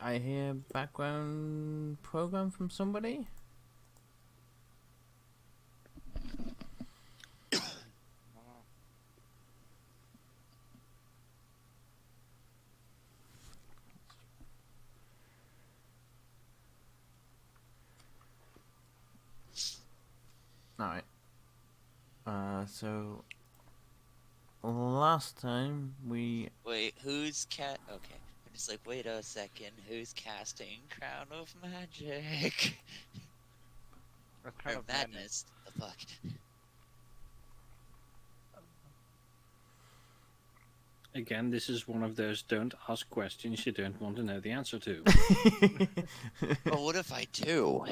I hear background program from somebody. Alright. So last time we Wait, who's cat? Okay, I'm just like, wait a second, who's casting Crown of Magic? Crown Or of Madness? The fuck? Again, this is one of those don't ask questions you don't want to know the answer to. But what if I do?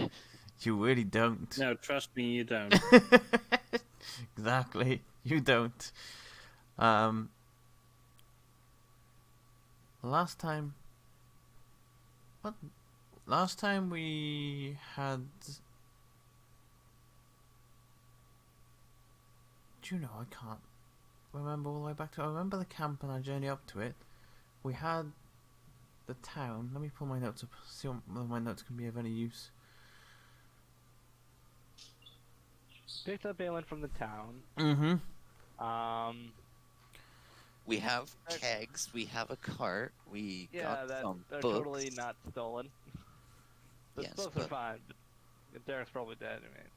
You really don't. No, trust me, you don't. Exactly. You don't. Last time. What? Last time we had. Do you know? I can't remember all the way back to. I remember the camp and our journey up to it. We had the town. Let me pull my notes up. See whether my notes can be of any use. Picked up Balin from the town. Mm-hmm. We have kegs, we have a cart, we got some they're books. totally not stolen. The Yes, books are fine, but Derek's probably dead. I mean,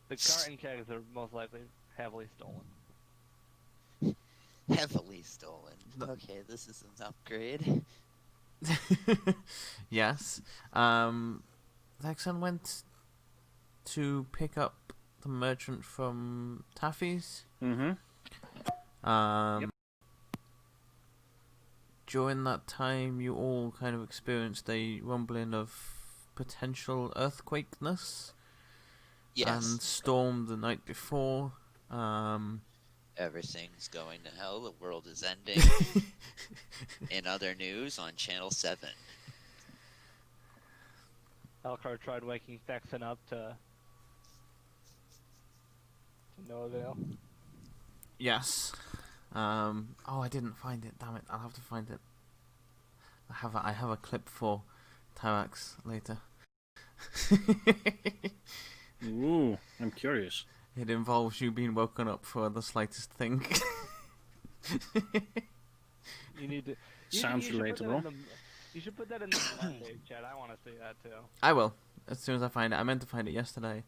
the cart and kegs are most likely heavily stolen. Heavily stolen. Okay, this is an upgrade. Yes. Lexan went to pick up the merchant from Taffy's. Mm-hmm. Yep. During that time, you all kind of experienced a rumbling of potential earthquakeness. Yes. And storm the night before. Everything's going to hell. The world is ending. In other news on Channel 7. Elcar tried waking Thexan up to no avail. Yes. Oh, I didn't find it. Damn it! I'll have to find it. I have a clip for Tyrax later. Ooh, I'm curious. It involves you being woken up for the slightest thing. You need to. Sounds relatable. You should put that in the message, Chad. I want to see that too. I will, as soon as I find it. I meant to find it yesterday.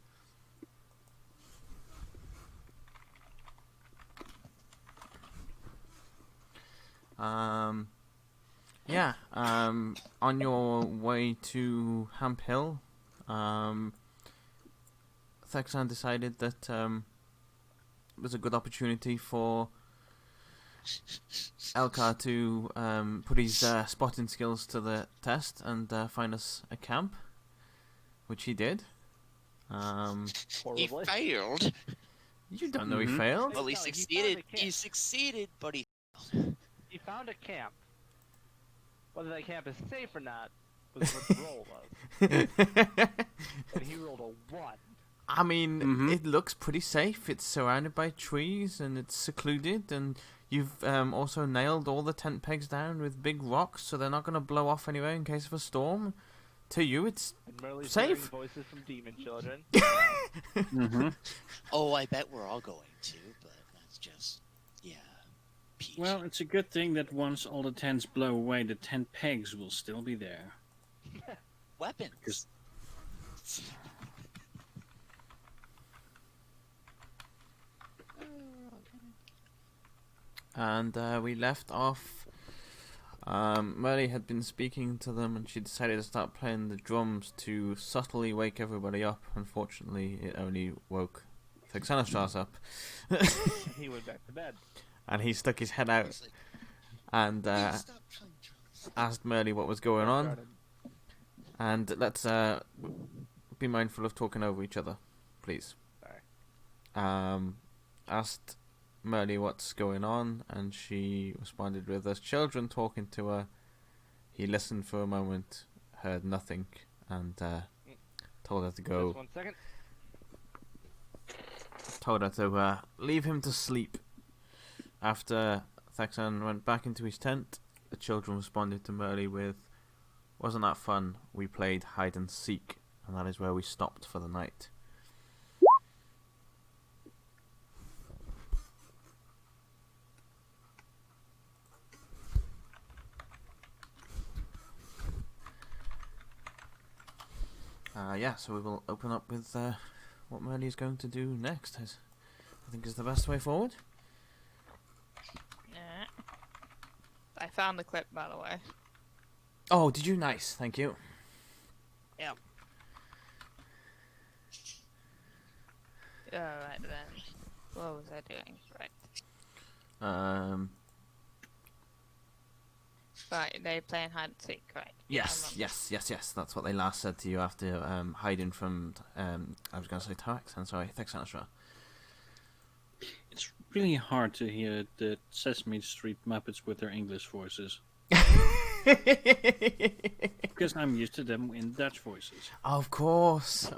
Yeah, on your way to Hamp Hill, Thexan decided that it was a good opportunity for Elcar to put his spotting skills to the test and find us a camp, which he did. He failed. You don't know he failed. Well, he succeeded. He succeeded, but he failed. He found a camp. Whether that camp is safe or not was what the roll was. And he rolled a 1. I mean, it looks pretty safe. It's surrounded by trees and it's secluded, and you've also nailed all the tent pegs down with big rocks, so they're not going to blow off anywhere in case of a storm. To you, it's safe. Voices from demon children. Oh, I bet we're all going to, but that's just peach. Well, it's a good thing that once all the tents blow away, the tent pegs will still be there. Weapons. And we left off. Merly had been speaking to them, and she decided to start playing the drums to subtly wake everybody up. Unfortunately, it only woke Thexanastras up. He went back to bed. And he stuck his head out and asked Merly what was going on. And let's be mindful of talking over each other, please. Sorry. Asked Merly what's going on, and she responded with us children talking to her. He listened for a moment, heard nothing, and told her to go. Just 1 second. Told her to leave him to sleep. After Thexan went back into his tent. The children responded to Merle with, "Wasn't that fun? We played hide and seek," and that is where we stopped for the night. Yeah, so we will open up with what Merle is going to do next. I think is the best way forward. Yeah. I found the clip, by the way. Oh, did you? Nice, thank you. Yep. Alright then. What was I doing? Right. Right, they playing hide and seek, right? Yes. That's what they last said to you after hiding from. I was going to say Tarex. I'm sorry, Thexan. It's really hard to hear the Sesame Street Muppets with their English voices. Because I'm used to them in Dutch voices. Of course.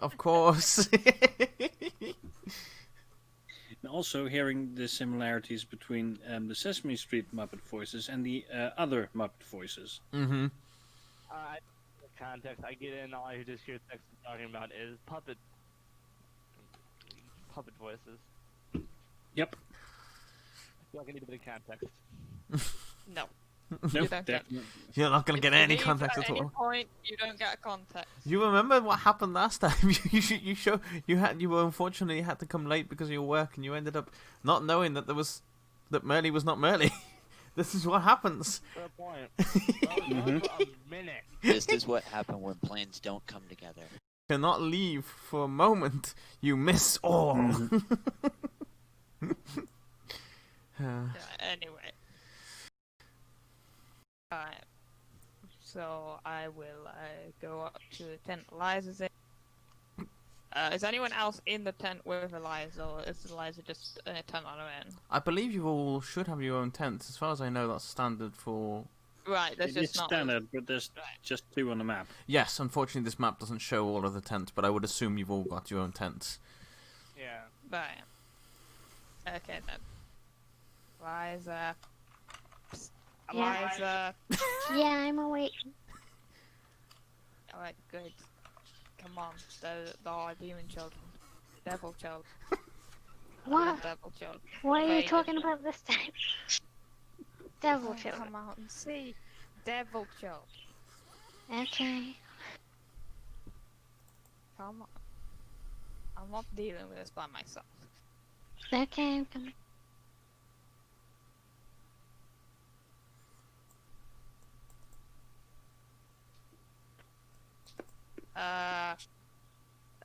And also hearing the similarities between the Sesame Street Muppet voices and the other Muppet voices. Mm-hmm. The context I get in, all I just hear Texas talking about is puppet voices. Yep. I feel like I need a bit of context. No. No, You don't get- You're not going to get If you any leave context at at all. any point, you don't get context. You remember what happened last time? You were unfortunately had to come late because of your work, and you ended up not knowing that Merle was not Merle. This is what happens. Fair point. A minute. This is what happened when plans don't come together. Cannot leave for a moment. You miss all. Yeah, anyway. Alright. So I will go up to the tent Eliza's in. Is anyone else in the tent with Eliza, or is Eliza just in a tent on her own? I believe you all should have your own tents. As far as I know, that's standard for... Right, there's It's just not... standard, but there's just 2 on the map. Yes, unfortunately this map doesn't show all of the tents, but I would assume you've all got your own tents. Yeah. Right. Okay then. Eliza... Psst. Yeah. Eliza... Yeah, I'm awake. Alright, good. Come on, the are demon children. Devil children. What? Devil children. What are you Wait, talking about this time? Devil Oh, children. come out and see. Devil children. Okay. Come on. I'm not dealing with this by myself. Okay, I'm coming.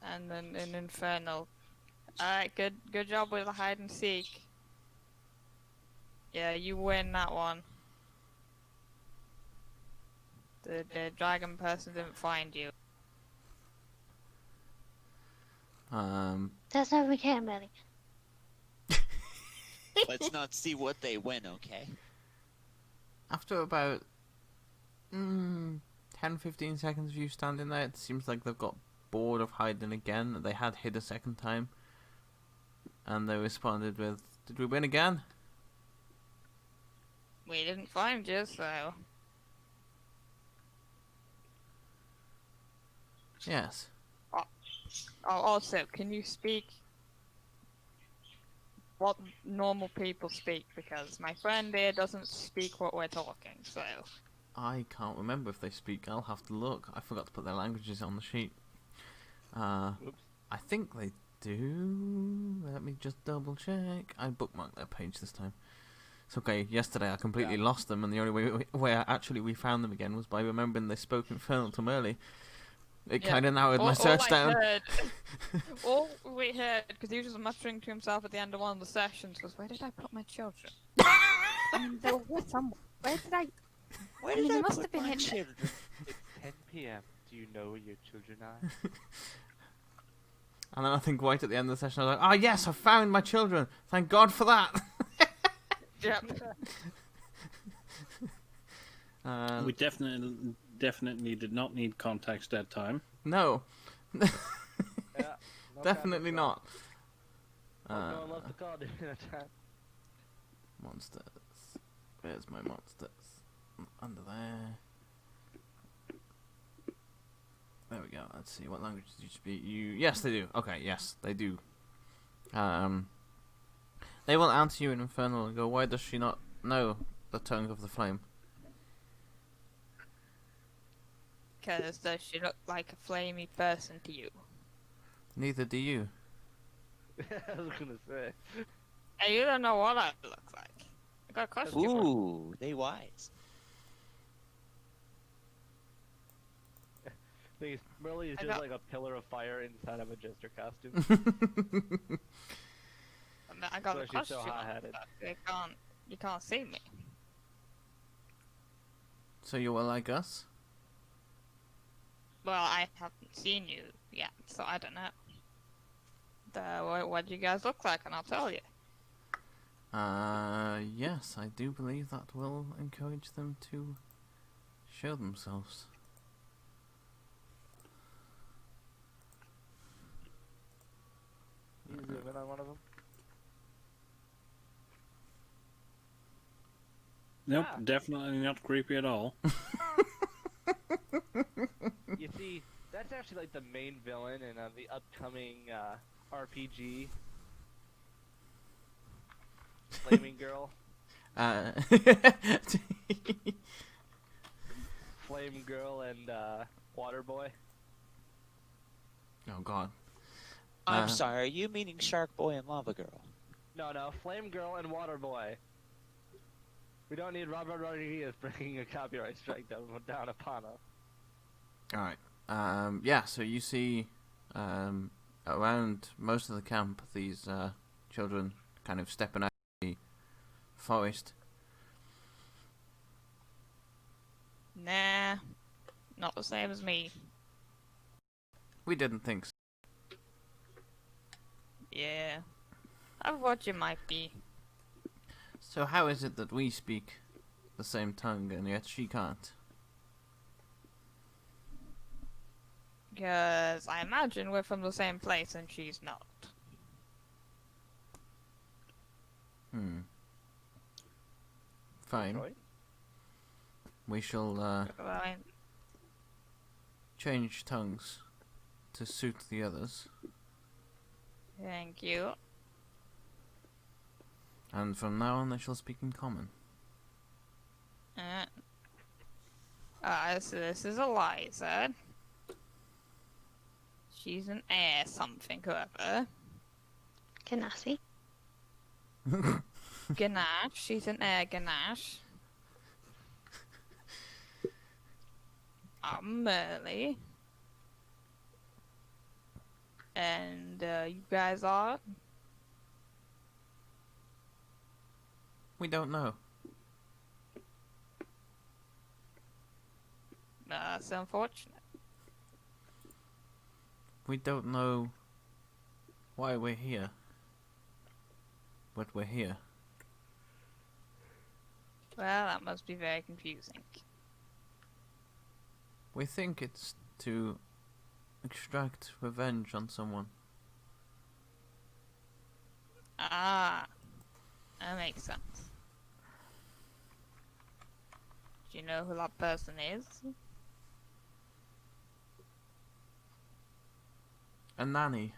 And then an infernal. Alright, good job with the hide and seek. Yeah, you win that one. The dragon person didn't find you. That's not okay, Melly. Let's not see what they win, okay? After about 10-15 seconds of you standing there, it seems like they've got bored of hiding again. They had hid a second time, and they responded with, "Did we win again?" We didn't find you, so... Yes. Oh, also, can you speak what normal people speak? Because my friend here doesn't speak what we're talking, so... I can't remember if they speak. I'll have to look. I forgot to put their languages on the sheet. Oops. I think they do. Let me just double check. I bookmarked their page this time. It's okay. Yesterday I completely lost them, and the only way we found them again was by remembering they spoke Infernal to Merle. It kind of narrowed my search down. All we heard, because he was muttering to himself at the end of one of the sessions, was, "Where did I put my children?" They were somewhere. Where did I... Where I mean, did they I must put have been my in there. children? It's 10 p.m. Do you know where your children are? And then I think right at the end of the session I was like, "Oh yes, I found my children. Thank God for that." Yep. We definitely did not need context that time. No, Yeah. No definitely not. No one left the call during that time. Monsters. Where's my monsters? Under there. There we go. Let's see. What language do you speak? Yes, they do. Okay, yes, they do. They will answer you in Infernal and go, why does she not know the tongue of the flame? Because does she look like a flamey person to you? Neither do you. I was gonna say. And you don't know what I look like. I got a costume. on. Ooh, they wise. Thing is, Merle is I just got- like a pillar of fire inside of a jester costume. I got So a she's costume. so on, hot-headed. but you can't see me. So you were like us? Well, I haven't seen you yet, so I don't know. What do you guys look like, and I'll tell you. Yes, I do believe that will encourage them to show themselves. You zoom in on one of them. Nope, Ah. definitely not creepy at all. You see, that's actually like the main villain in the upcoming RPG. Flaming Girl, Uh, Flame Girl, and Water Boy. oh god. I'm sorry, are you meaning Shark Boy and Lava Girl? No, Flame Girl and Water Boy. We don't need Robert Rodriguez bringing a copyright strike down upon us. Alright. Yeah, so you see around most of the camp these children kind of stepping out of the forest. Nah, not the same as me. We didn't think so. Yeah, I thought you might be. So how is it that we speak the same tongue and yet she can't? Because I imagine we're from the same place and she's not. Fine. Right? We shall Well, change tongues to suit the others. thank you. And from now on they shall speak in common. So this is Eliza. She's an heir something or other. Ganassi. Ganache. She's an heir Ganache. I'm Merle. And you guys are? We don't know. That's unfortunate. We don't know why we're here. But we're here. Well, that must be very confusing. We think it's to extract revenge on someone. Ah, that makes sense. Do you know who that person is? A nanny.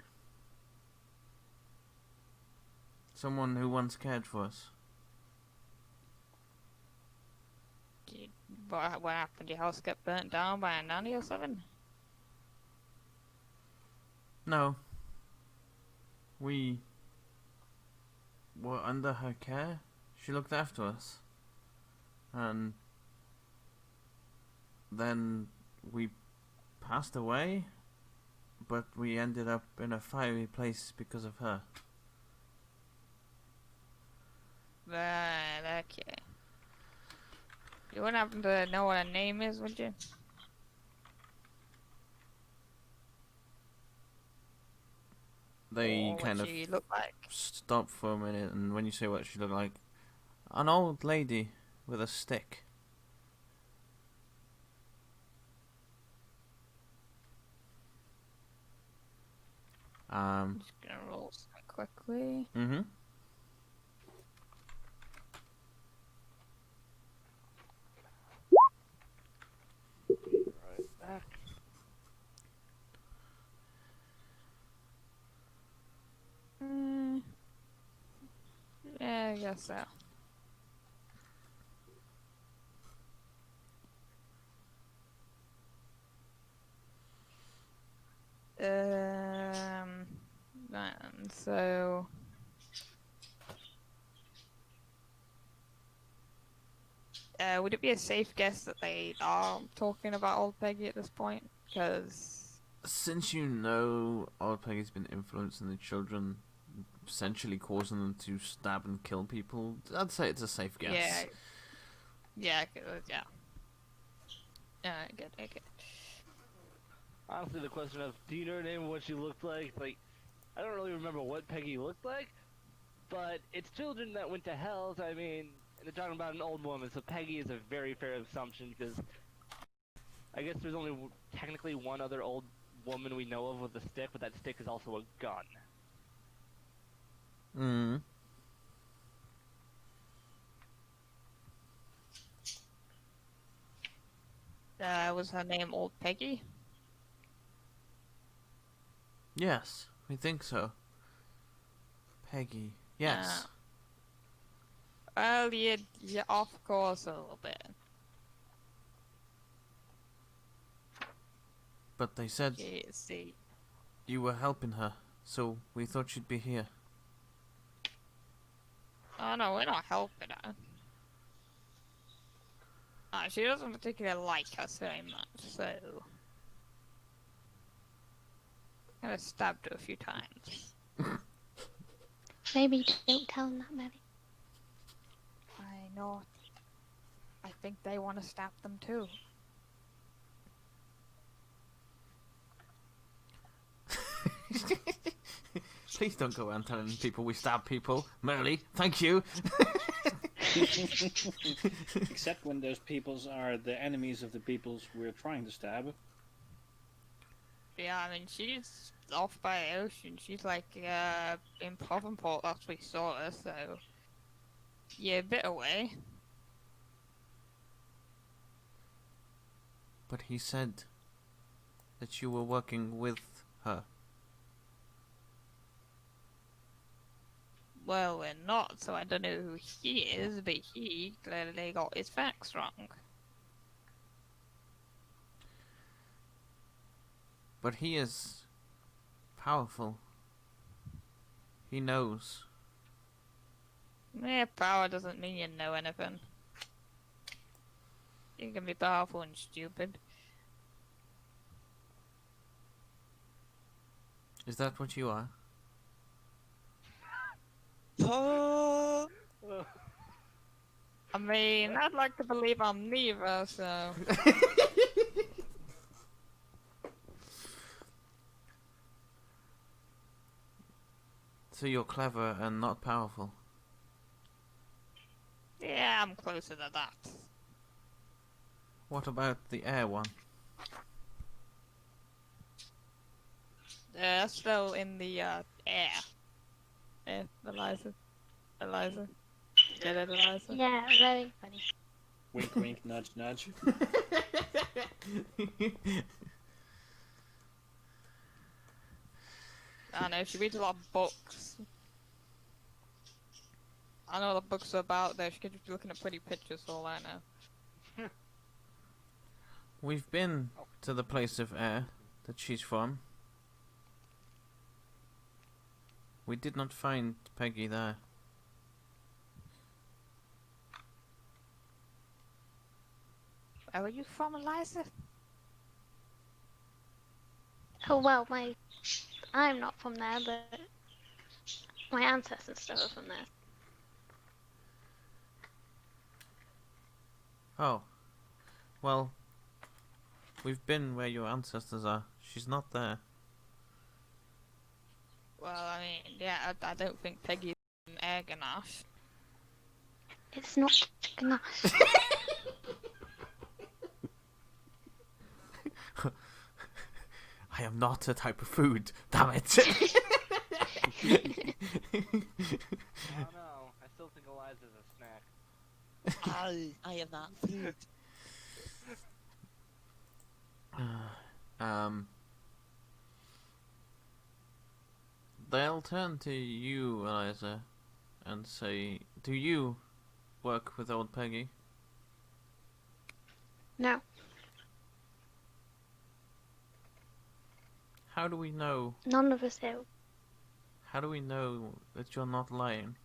Someone who once cared for us. What happened? Your house get burnt down by a nanny or something? No. We were under her care. She looked after us. And then we passed away, but we ended up in a fiery place because of her. Right, okay. You wouldn't happen to know what her name is, would you? They Or kind what of she look like? stop for a minute, and when you say what she looked like, an old lady with a stick. I'm just gonna roll something quickly. Mm-hmm. guess so. Man, so would it be a safe guess that they are talking about old Peggy at this point? Because Since you know old Peggy's been influencing the children, essentially causing them to stab and kill people, I'd say it's a safe guess. yeah, yeah. Good, okay. Honestly, the question of, do you know her name and what she looked like? Like, I don't really remember what Peggy looked like, but it's children that went to hell, so I mean, they're talking about an old woman, so Peggy is a very fair assumption, because I guess there's only technically one other old woman we know of with a stick, but that stick is also a gun. Was her name Old Peggy? Yes, we think so. Peggy. Yes. Well, yeah, of course, a little bit. But they said See. you were helping her, so we thought she'd be here. Oh no, we're not helping her. She doesn't particularly like us very much, so kind of stabbed her a few times. Maybe don't tell him that, maybe. I know. I think they want to stab them too. Please don't go around telling people we stab people. Merely, thank you. Except when those peoples are the enemies of the peoples we're trying to stab. Yeah, I mean, she's off by the ocean. She's like, in Provenport, that's where we saw her, so... Yeah, a bit away. But he said that you were working with her. Well, we're not, so I don't know who he is, but he clearly got his facts wrong. But he is powerful. He knows. Yeah, power doesn't mean you know anything. You can be powerful and stupid. Is that what you are? Oh, I mean, I'd like to believe I'm neither, so... So you're clever and not powerful. Yeah, I'm closer to that. What about the air one? Still in the, air. Eliza. Get it, Eliza? Yeah, very funny. Wink, wink, nudge, nudge. I don't know, she reads a lot of books. I know what the books are about though, she could just be looking at pretty pictures for all I know. We've been to the place of air that she's from. We did not find Peggy there. Where are you from, Eliza? Oh well, I'm not from there, but my ancestors and stuff are from there. Oh. Well, we've been where your ancestors are. She's not there. Well, I mean, yeah, I don't think Peggy's an air ganache. It's not ganache. I am not a type of food. Damn it. I don't know. I still think Eliza's a snack. I am not food. They'll turn to you, Eliza, and say, Do you work with old Peggy? No. How do we know? None of us do. How do we know that you're not lying?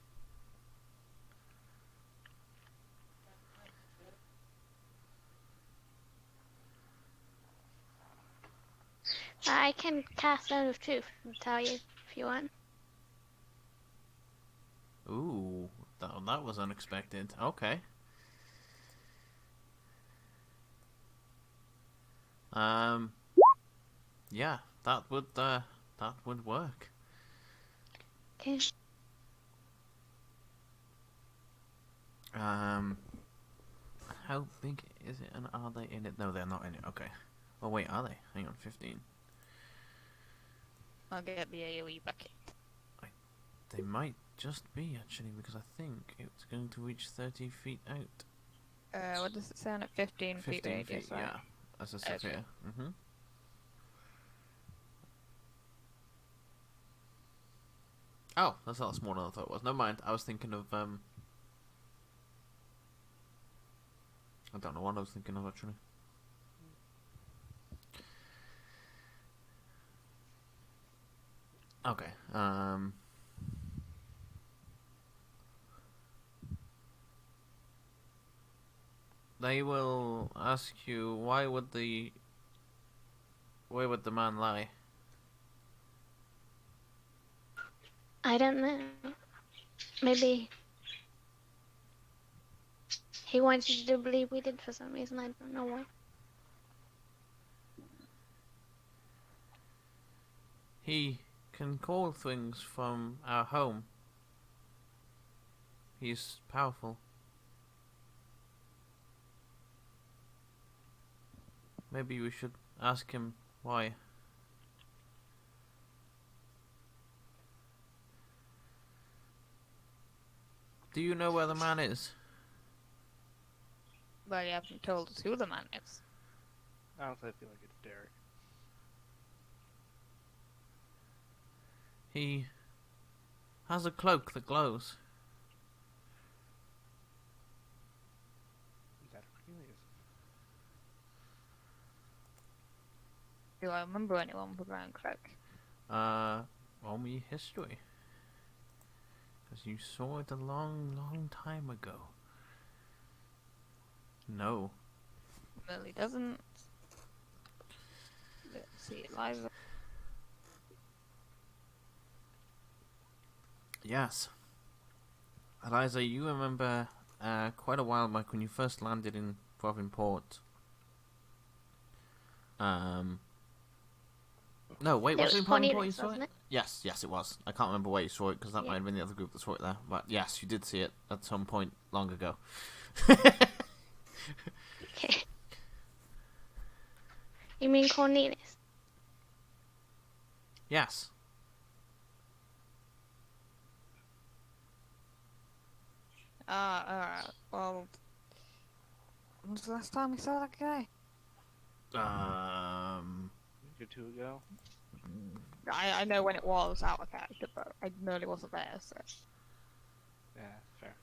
I can cast Stone of Truth and tell you if you want. Ooh, that was unexpected. Okay. Yeah, that would work. Okay. How big is it, and are they in it? No, they're not in it. Okay. Oh wait, are they? Hang on, 15. I'll get the AoE bucket. They might just be actually, because I think it's going to reach 30 feet out. What does it say on it? 15 feet 15 radius, feet, right? yeah. As I said Okay. here. Mm-hmm. Oh, that's a lot smaller than I thought it was. Never mind. I was thinking of I don't know what I was thinking of actually. Okay. They will ask you why would the man lie? I don't know. Maybe he wanted you to believe we did for some reason. I don't know why. He can call things from our home. He's powerful. Maybe we should ask him why. Do you know where the man is? But you haven't told us who the man is. Honestly, I feel like it's Derek. He has a cloak that glows. Is that Cornelius? Do I remember anyone with a brown cloak? Roll me history. Because you saw it a long, long time ago. No. Really doesn't. Let's see, Eliza. Yes. Eliza, you remember quite a while back when you first landed in Port. No, wait, was it in Port you Cornelius, saw wasn't it? it? Yes, it was. I can't remember where you saw it because that Yeah. might have been the other group that saw it there. But yes, you did see it at some point long ago. Okay. You mean Cornelius? Yes. Alright. Well, when was the last time we saw that guy? A week or two ago. I know when it was out of character, but I nearly wasn't there, so. Yeah, fair.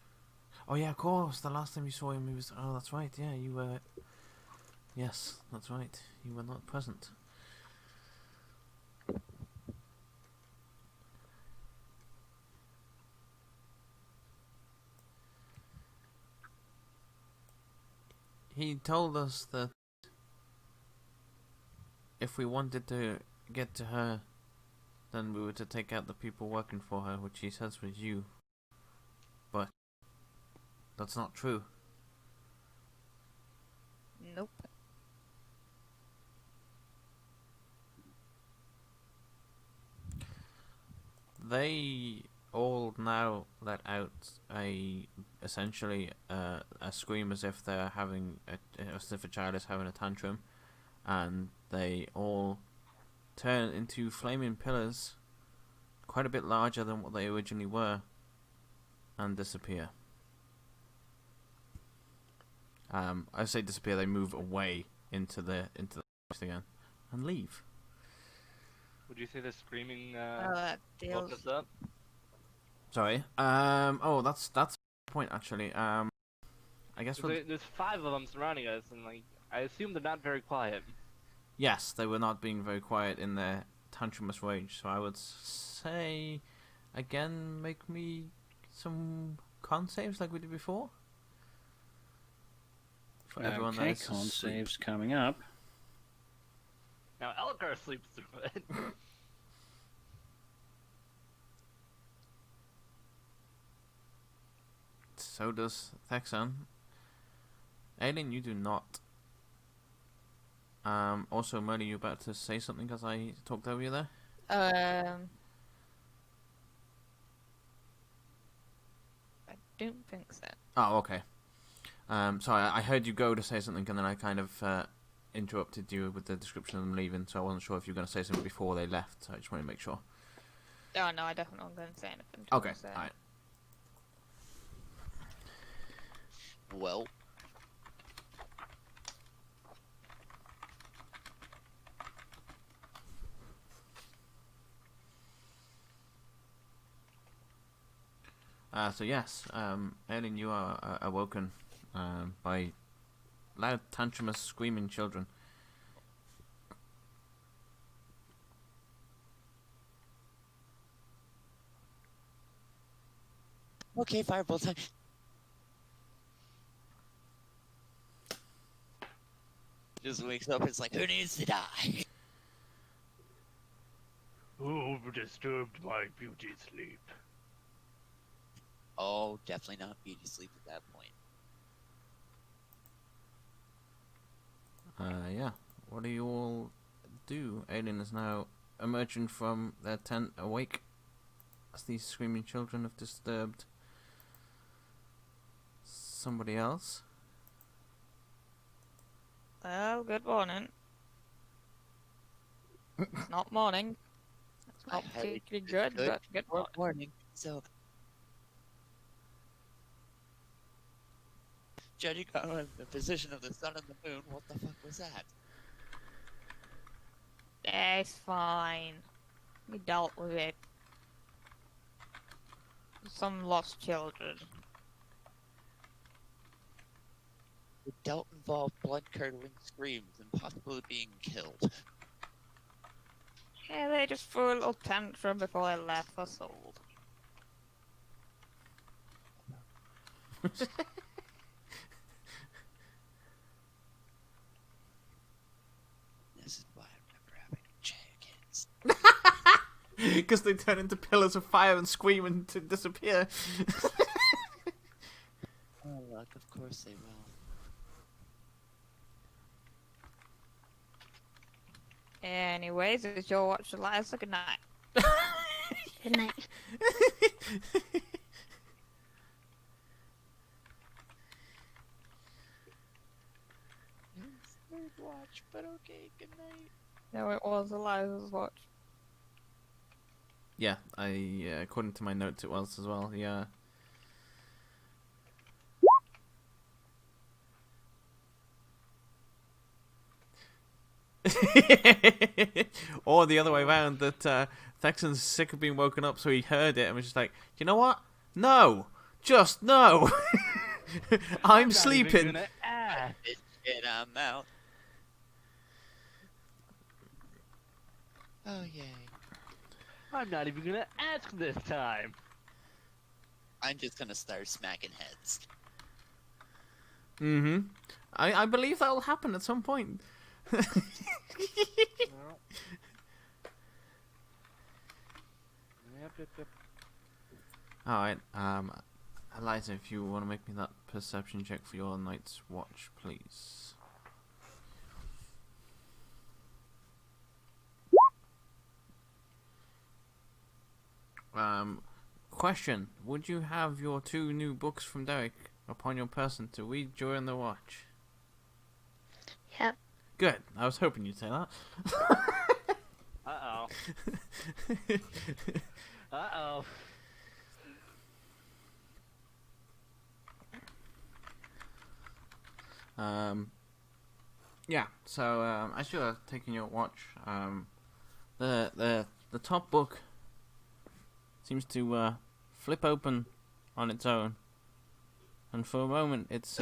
Oh yeah, of course. The last time you saw him, he was. Oh, that's right. Yeah, you were. Yes, that's right. You were not present. He told us that if we wanted to get to her, then we were to take out the people working for her, which he says was you. But that's not true. Nope. They all now let out essentially a scream as if they're having as if a child is having a tantrum, and they all turn into flaming pillars, quite a bit larger than what they originally were, and disappear. I say disappear. They move away into the forest again and leave. Would you say the screaming That woke deals. us up? Sorry. Oh, that's a point, actually. I guess There's 5 of them surrounding us, and like I assume they're not very quiet. yes, they were not being very quiet in their tantrumous rage. So I would say, again, make me some con saves like we did before. For everyone that Okay, is con asleep. saves coming up. Now Elgar sleeps through it. So does Thexan. Aileen, you do not. Also, Murdy, you about to say something because I talked over you there? I don't think so. Oh, okay. Sorry, I heard you go to say something and then I kind of interrupted you with the description of them leaving, so I wasn't sure if you were going to say something before they left, so I just wanted to make sure. Oh no, I definitely wasn't going to say anything. Okay, So. alright. Well, So yes, Aileen, you are awoken by loud, tantrumous, screaming children. okay, fireball time. Just wakes up. It's like, who needs to die? Who disturbed my beauty sleep? Oh, definitely not beauty sleep at that point. Yeah. What do you all do? Aileen is now emerging from their tent, awake, as these screaming children have disturbed somebody else. Well, good morning. It's not morning. It's not I highly particularly good, but good morning. Morning. So, judging on the position of the sun and the moon, what the fuck was that? It's fine. We dealt with it. Some lost children. It don't involve blood-curdling screams and possibly being killed. Yeah, they just threw a little tantrum before they left us all. This is why I'm never having chickens. Because they turn into pillars of fire and scream and to disappear. Oh, look, of course they will. Anyways, it's your watch, Eliza. Good night. Good night. It's third watch, but okay, good night. No, it was Eliza's watch. Yeah, according to my notes, it was as well. Yeah. Or the other way around, that Thexan's sick of being woken up, so he heard it and was just like, you know what? No! Just no! I'm not sleeping. Even gonna ask. This shit, I'm out. Oh, yay. I'm not even gonna ask this time. I'm just gonna start smacking heads. Mm-hmm. I believe that'll happen at some point. Yep. Alright, Eliza, if you want to make me that perception check for your night's watch, please. Question. Would you have your 2 new books from Derek upon your person to read during the watch? Yep. Good. I was hoping you'd say that. Uh-oh. Uh-oh. Yeah, so as you're taking your watch, the top book seems to flip open on its own and for a moment it's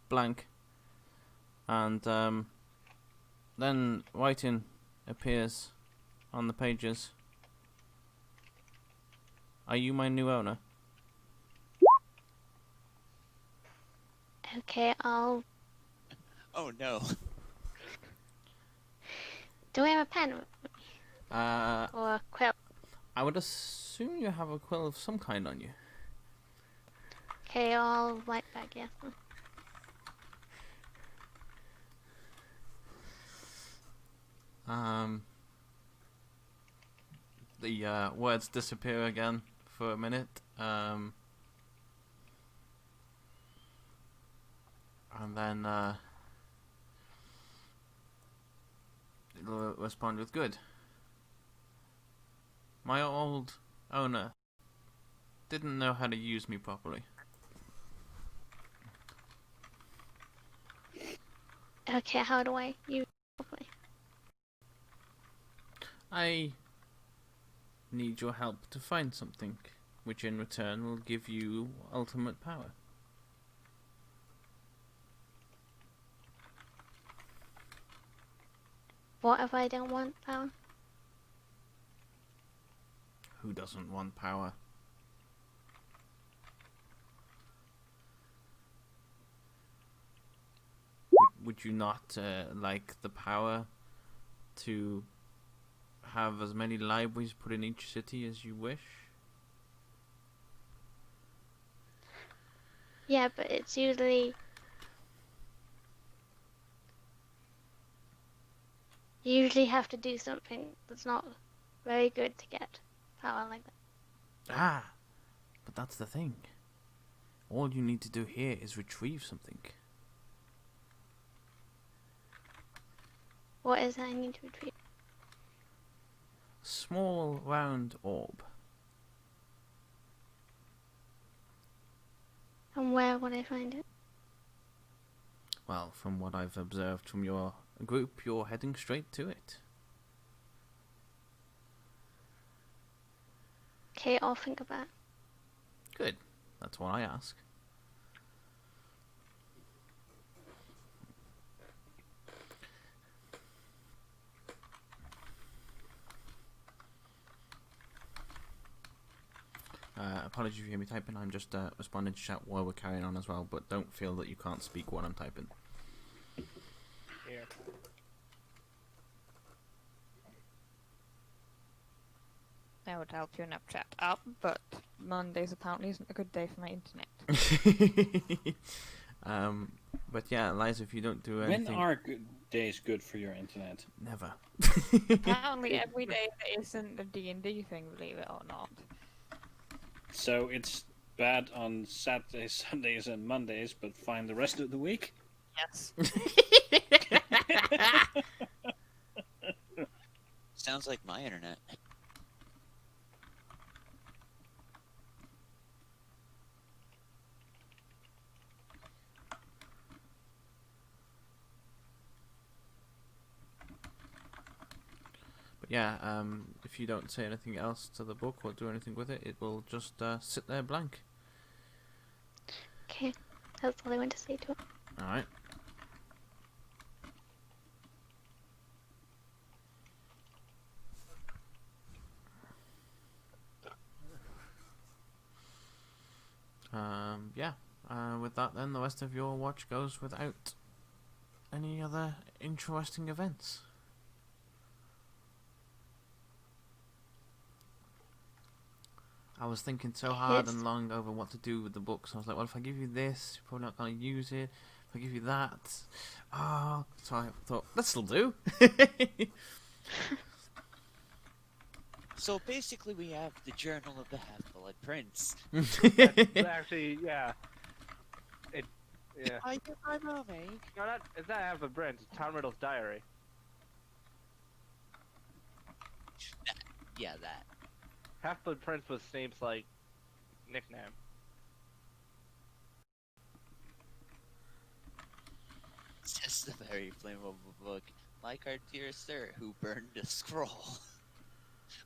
blank, and then writing appears on the pages. Are you my new owner? Okay, I'll. Oh no. Do I have a pen Uh, or a quill? I would assume you have a quill of some kind on you. Okay, I'll write back, yes. The words disappear again for a minute. And then it'll respond with good. My old owner didn't know how to use me properly. Okay, how do I use it properly? I need your help to find something, which in return will give you ultimate power. What if I don't want power? Who doesn't want power? Would you not like the power to have as many libraries put in each city as you wish? Yeah, but it's usually... You usually have to do something that's not very good to get power like that. Ah, but that's the thing. All you need to do here is retrieve something. What is it I need to retrieve? Small round orb. And where would I find it? Well, from what I've observed from your group, you're heading straight to it. Okay, I'll think about it. Good. That's what I ask. Apologies if you hear me typing. I'm just responding to chat while we're carrying on as well, but don't feel that you can't speak while I'm typing. Here. I would help you in chat up, but Mondays apparently isn't a good day for my internet. But yeah, Liza, if you don't do anything... When are good days good for your internet? Never. Apparently every day that isn't a D&D thing, believe it or not. So it's bad on Saturdays, Sundays, and Mondays, but fine the rest of the week? Yes. Sounds like my internet. But yeah, if you don't say anything else to the book or do anything with it, it will just sit there blank. Okay, that's all I want to say to it. Alright. Yeah. With that then, the rest of your watch goes without any other interesting events. I was thinking so hard and long over what to do with the books. I was like, well, if I give you this, you're probably not going to use it. If I give you that... Oh, so I thought, that'll do. So basically we have the Journal of the Half-Blood Prince. It's actually, yeah. Yeah. I get my mommy. No, it's not Half the Prince, it's Tom Riddle's diary. Yeah, that. Half-Blood Prince was Snape's, like, nickname. It's just a very flammable book. Like our dear sir who burned a scroll.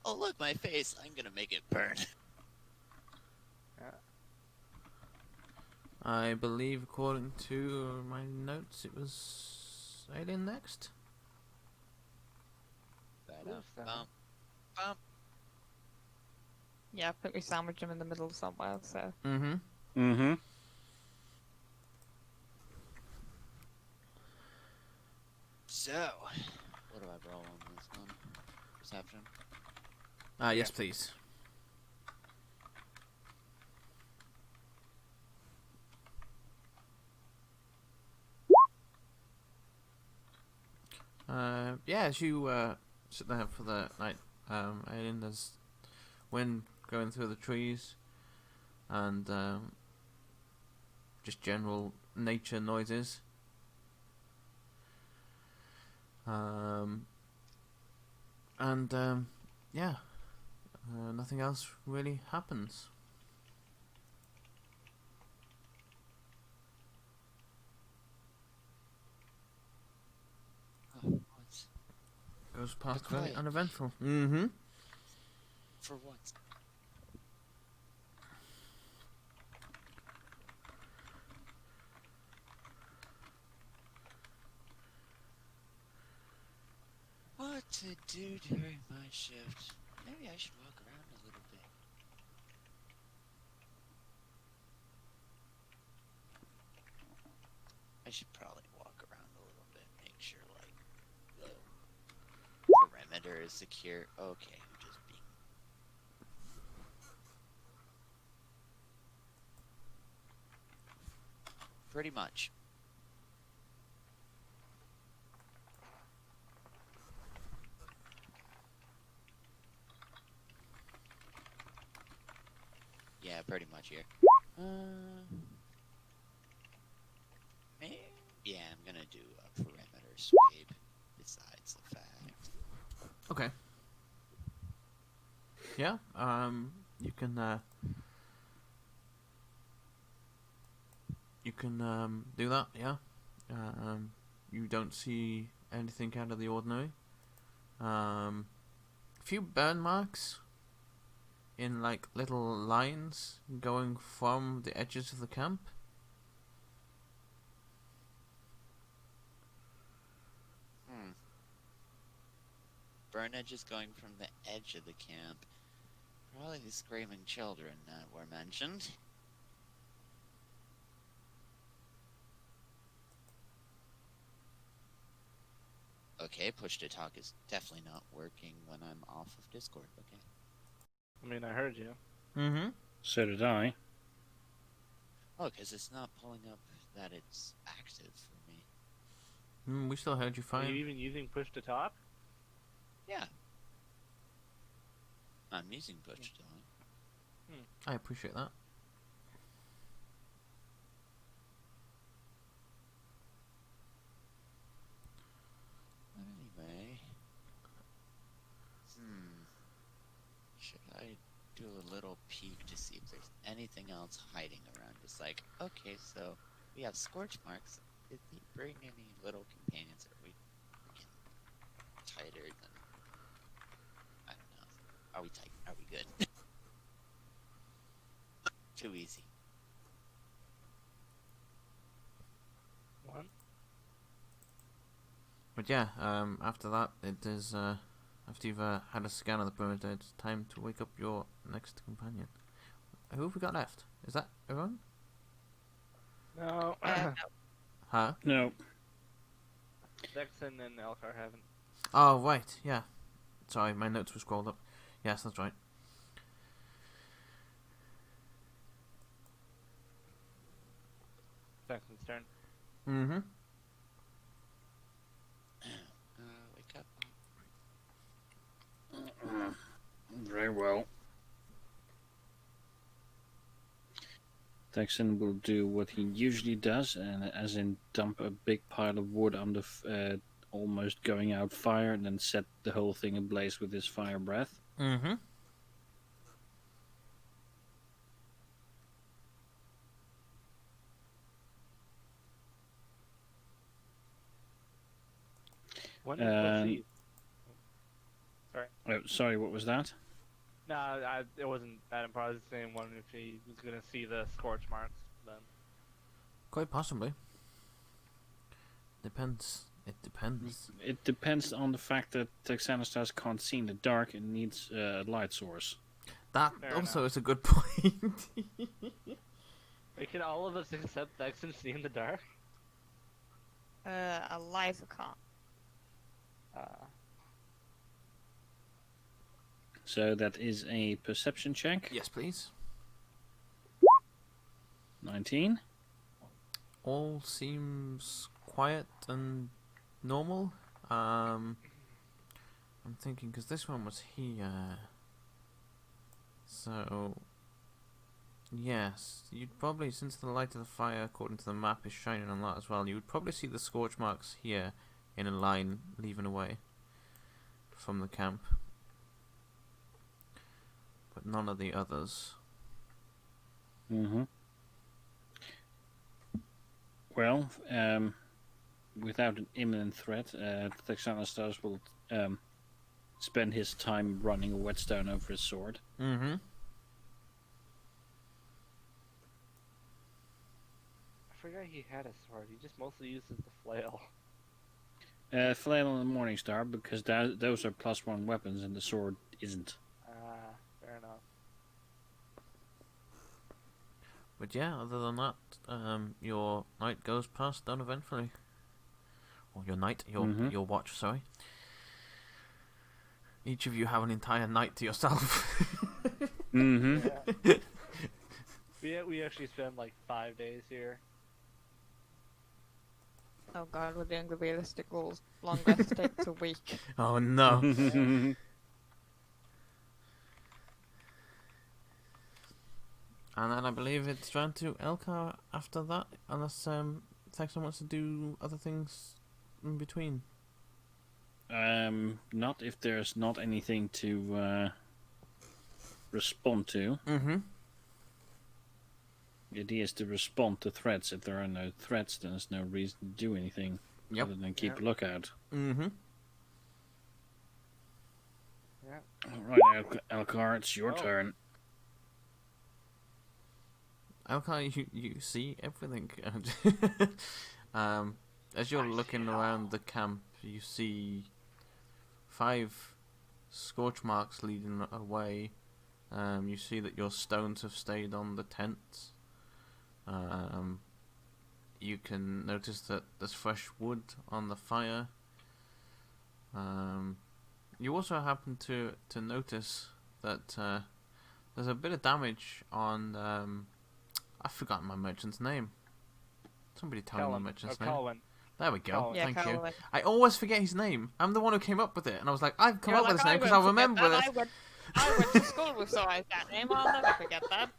Oh look, my face. I'm gonna make it burn. I believe, according to my notes, it was Alien next. Believe so. Bump. Yeah, I think we sandwich them in the middle somewhere, so. Mm-hmm. Mm-hmm. So, what do I roll on this one? Perception? Yes, please. Yeah, as you sit there for the night, Alien, there's wind going through the trees, and just general nature noises. Yeah, nothing else really happens. Oh, what? Goes past They're very quiet. uneventful. Mm-hmm. For what? What to do during my shift? Maybe I should walk around a little bit. I should probably walk around a little bit, make sure, like, the perimeter is secure. Okay, I'm just being... Pretty much. Yeah, pretty much here. Yeah, I'm gonna do a perimeter sweep, besides the fact. Okay. Yeah. You can do that. Yeah. You don't see anything out of the ordinary. A few burn marks in like little lines going from the edges of the camp. Burn edges going from the edge of the camp. Probably the screaming children that were mentioned. Okay, push to talk is definitely not working when I'm off of Discord, okay. I mean, I heard you. Mm-hmm. So did I. Oh, because it's not pulling up that it's active for me. We still heard you Are you fine. even using push to talk? Yeah. I'm using push to talk. I appreciate that. Anyway. Should I do a little peek to see if there's anything else hiding around? Just like, okay, so we have scorch marks. Did they bring any little companions? Are we freaking tighter than... I don't know. Are we tight? Are we good? Too easy. One. But yeah, after that, it is after you've had a scan of the perimeter, it's time to wake up your next companion. Who have we got left? Is that everyone? No. Huh? No. Dexon and Elkar haven't. Oh, right, yeah. Sorry, my notes were scrolled up. Yes, that's right. Dexon's turn. Mm-hmm. Wake up. Very well. Texan will do what he usually does, and as in dump a big pile of wood on the almost going out fire, and then set the whole thing ablaze with his fire breath. Mm-hmm. When was he? Sorry. Oh, sorry, what was that? No, it wasn't that impressive. Saying one if he was gonna see the scorch marks then. Quite possibly. Depends. It depends. It depends on the fact that Texanastars can't see in the dark and needs a light source. That Fair also enough. is a good point. Wait, can all of us accept Dex and see in the dark? Eliza can't. So that is a perception check. Yes, please. 19. All seems quiet and normal. I'm thinking because this one was here. So yes, you'd probably, since the light of the fire, according to the map, is shining on that as well, you would probably see the scorch marks here in a line leaving away from the camp, but none of the others. Mm-hmm. Well, without an imminent threat, Texanastars will spend his time running a whetstone over his sword. Mm-hmm. I forgot he had a sword. He just mostly uses the flail. Flail on the Morningstar, because those are +1 weapons and the sword isn't. Fair enough. But yeah, other than that, your night goes past uneventfully. Or your night, your watch, sorry. Each of you have an entire night to yourself. Mm-hmm. Yeah. We actually spend like 5 days here. Oh god, we're doing the realistic rules. Long rest takes a week. Oh no. And then I believe it's round to Elkar after that, unless Texan wants to do other things in between. Not if there's not anything to respond to. Mm-hmm. The idea is to respond to threats. If there are no threats, then there's no reason to do anything other than keep a lookout. Mm-hmm. Yeah. Alright, Elkar, it's your turn. Elkar, you see everything. As you're looking around the camp, you see 5 scorch marks leading away. You see that your stones have stayed on the tents. You can notice that there's fresh wood on the fire. You also happen to notice that there's a bit of damage on... I've forgotten my merchant's name. Somebody tell me my merchant's name. Colin. There we go. Colin. Yeah, Thank Colin. you. I always forget his name. I'm the one who came up with it, and I was like, I've come You're up with like, his name because I'll remember this. I went to school with that name. I'll never forget that.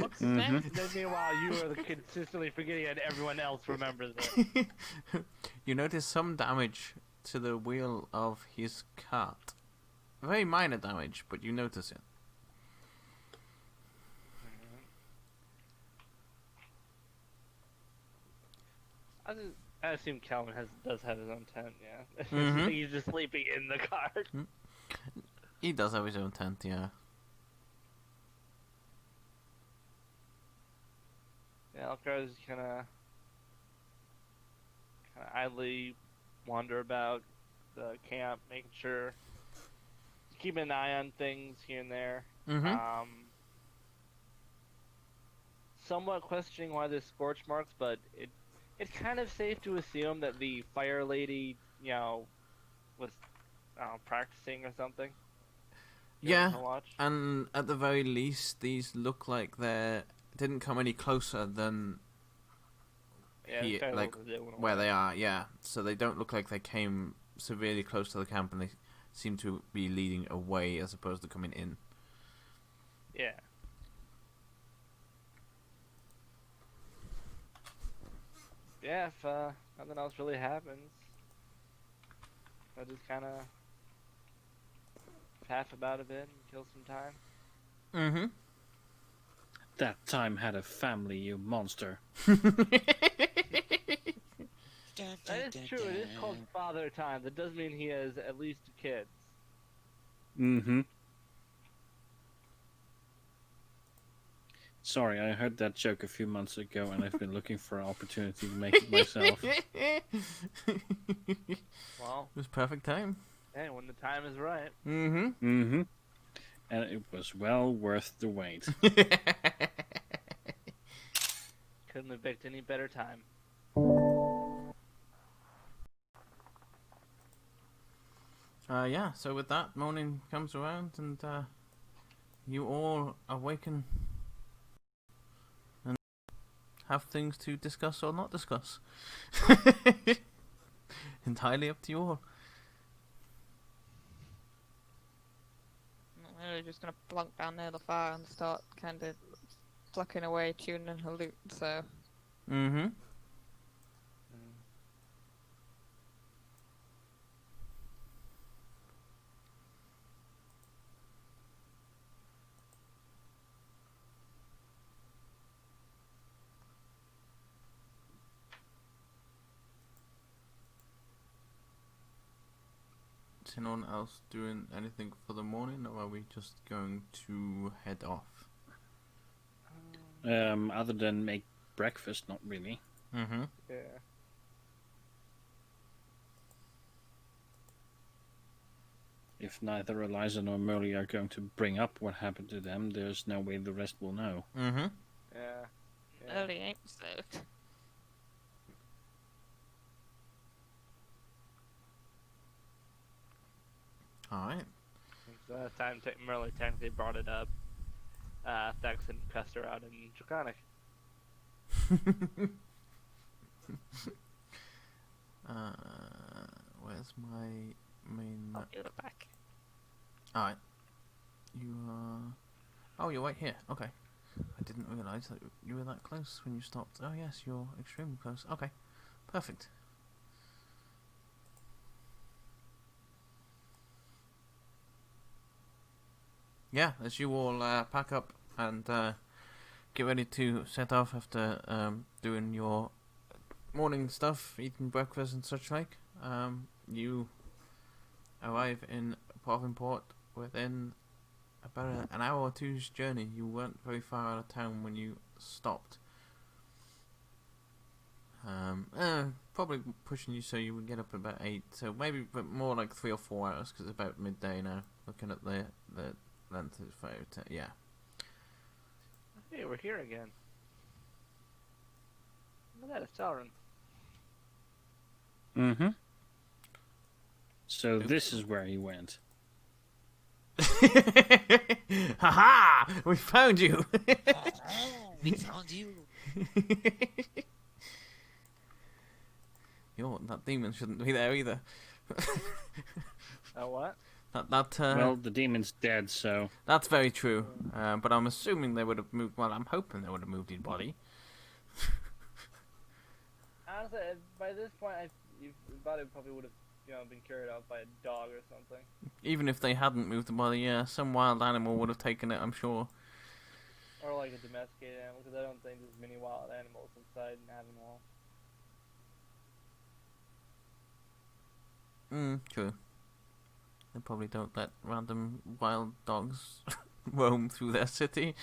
What's his name? And then meanwhile, you are consistently forgetting and everyone else remembers it. You notice some damage to the wheel of his cart. Very minor damage, but you notice it. I assume Calvin does have his own tent, yeah. Mhm. He's just sleeping in the cart. He does have his own tent, yeah. Yeah, Alcar's kinda idly wander about the camp, making sure, keeping an eye on things here and there. Mm-hmm. Somewhat questioning why there's scorch marks, but it's kind of safe to assume that the fire lady, was practicing or something. Yeah, To watch. and at the very least, these look like they didn't come any closer than Yeah, he, it's kinda like, what they went where away. they are, yeah. So they don't look like they came severely close to the camp, and they seem to be leading away as opposed to coming in. Yeah. Yeah, if nothing else really happens, I'll just kind of path about a bit and kill some time. Mm-hmm. That time had a family, you monster. That is true, it is called Father Time. That does mean he has at least 2 kids. Mm-hmm. Sorry, I heard that joke a few months ago, and I've been looking for an opportunity to make it myself. Well, It was perfect time. hey, when the time is right. Mm-hmm. Mm-hmm. And it was well worth the wait. Couldn't have picked any better time. Yeah, so with that, morning comes around and you all awaken and have things to discuss or not discuss. Entirely up to you all. We're just gonna plunk down near the fire and start kind of plucking away, tuning her lute, so... Mm-hmm. Is anyone else doing anything for the morning, or are we just going to head off? Other than make breakfast, not really. Mm-hmm. Yeah. If neither Eliza nor Merle are going to bring up what happened to them, there's no way the rest will know. Mm-hmm. Yeah. Early episode. Alright. Last time Merle technically brought it up, Thex and cussed her out in Draconic. Where's my main I'll map? do it back. Alright. You are... Oh, you're right here. Okay. I didn't realise that you were that close when you stopped. Oh yes, you're extremely close. Okay. Perfect. Yeah, as you all pack up and get ready to set off after doing your morning stuff, eating breakfast and such like, you arrive in Port within about an hour or two's journey. You weren't very far out of town when you stopped. Probably pushing you so you would get up at about 8, so maybe but more like 3 or 4 hours because it's about midday now. Looking at the length of 5 to, yeah. Hey, we're here again. Look at that, it's Sauron. Mm-hmm. So this is where he went. Ha! We found you. We found you. That demon shouldn't be there either. What? Well, the demon's dead, so... That's very true. But I'm assuming they would have moved... Well, I'm hoping they would have moved his body. Honestly, by this point, your body probably would have, been carried out by a dog or something. Even if they hadn't moved the body, yeah, some wild animal would have taken it, I'm sure. Or like a domesticated animal, because I don't think there's many wild animals inside Navanwall. True. They probably don't let random wild dogs roam through their city.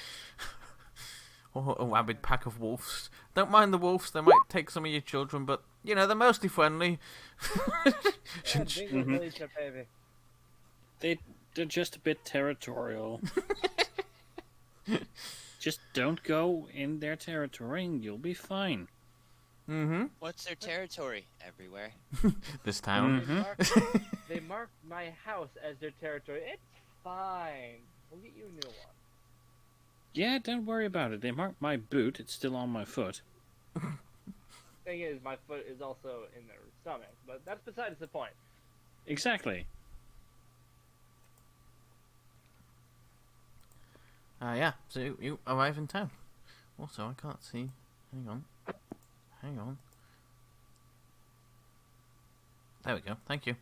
Or a rabid pack of wolves. Don't mind the wolves, they might take some of your children, but, they're mostly friendly. They're just a bit territorial. Just don't go in their territory and you'll be fine. Mm-hmm. What's their territory? Everywhere. This town. Mm-hmm. They marked my house as their territory. It's fine. We'll get you a new one. Yeah, don't worry about it. They marked my boot. It's still on my foot. Thing is, my foot is also in their stomach, but that's besides the point. Exactly. Yeah, so you arrive in town. Also, I can't see. Hang on. There we go. Thank you.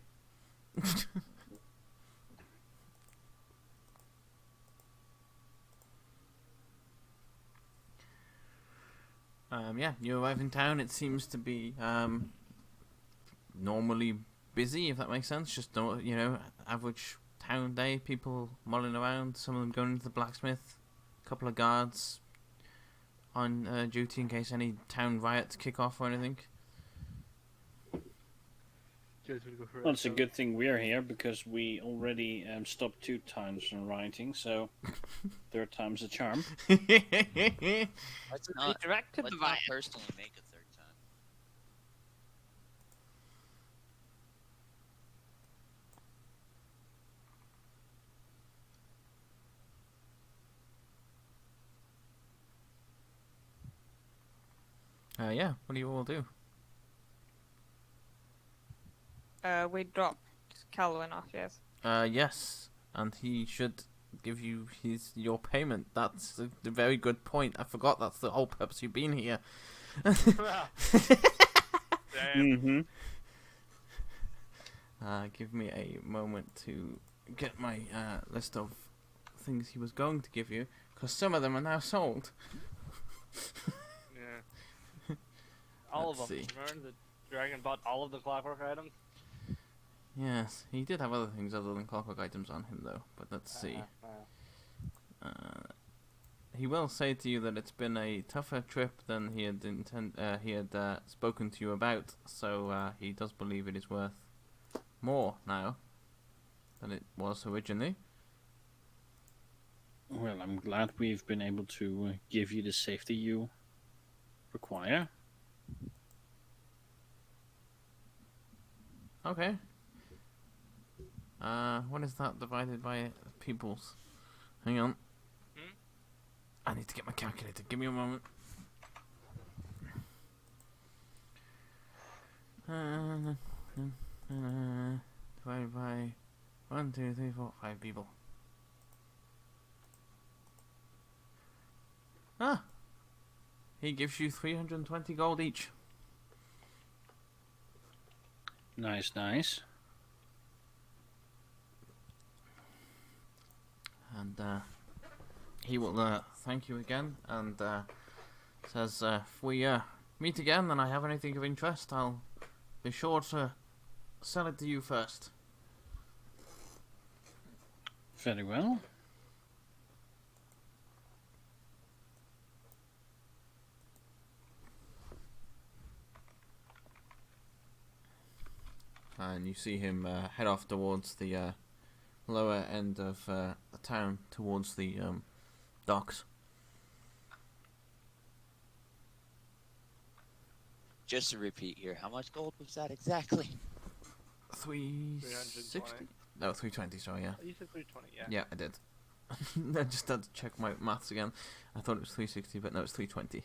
Yeah, you arrive in town. It seems to be normally busy, if that makes sense. Just average town day. People mulling around. Some of them going into the blacksmith. A couple of guards. on duty in case any town riots kick off or anything. Well, it's a good thing we're here because we already stopped 2 times from rioting, so 3rd time's a charm. Let's We not, directed let's the not riot. personally make a 3rd time. Yeah, what do you all do? We dropped Calvin off, yes. Yes, and he should give you your payment. That's a very good point. I forgot that's the whole purpose you've been here. Damn. Mm-hmm. Give me a moment to get my list of things he was going to give you, because some of them are now sold. Yeah. All Let's of them. see. Remember the dragon bought all of the clockwork items? Yes, he did have other things other than clockwork items on him, though. But let's see. He will say to you that it's been a tougher trip than he had spoken to you about. So he does believe it is worth more now than it was originally. Well, I'm glad we've been able to give you the safety you require. Okay. What is that divided by peoples? Hang on. I need to get my calculator. Give me a moment. Divided by 1, 2, 3, 4, 5 people. Ah! He gives you 320 gold each. Nice, nice. And he will thank you again and says if we meet again and I have anything of interest, I'll be sure to sell it to you first. Very well. And you see him head off towards the lower end of the town, towards the docks. Just to repeat here, how much gold was that exactly? 360? No, 320, sorry, yeah. Oh, you said 320, yeah. Yeah, I did. I just had to check my maths again. I thought it was 360, but no, it's 320.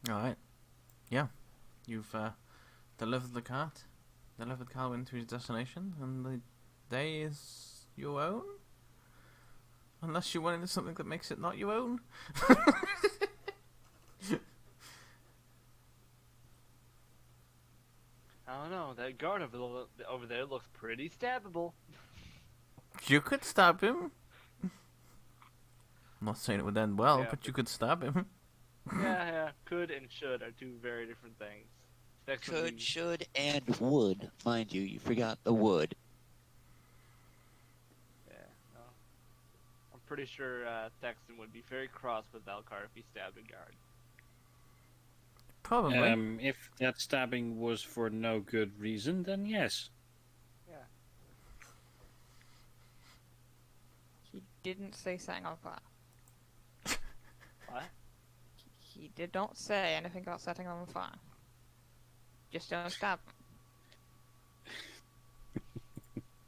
Alright. Yeah. You've delivered the cart, delivered Calvin to his destination, and the day is your own? Unless you want into something that makes it not your own? I don't know, that guard over there looks pretty stabbable. You could stab him. I'm not saying it would end well, Yeah, but you could stab him. Yeah, could and should are 2 very different things. Could, should, and would. Mind you, you forgot the would. Yeah, no. I'm pretty sure Thexton would be very cross with Valkar if he stabbed a guard. Probably. If that stabbing was for no good reason, then yes. Yeah. He didn't say something on fire. What? He did not say anything about setting on fire. Just don't stab him.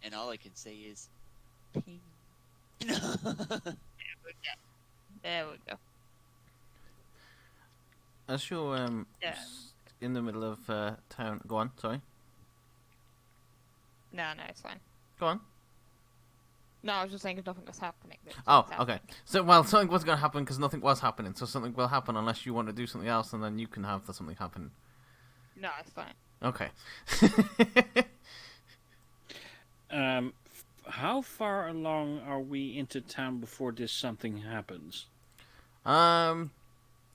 And all I can say is, ping. There we go. As you're Yeah. in the middle of town, go on. Sorry, No, it's fine. go on. No, I was just saying if nothing was happening. then Oh, something's okay. happening. So, well, something was going to happen because nothing was happening. So something will happen unless you want to do something else, and then you can have something happen. No, it's fine. Okay. How far along are we into town before this something happens? I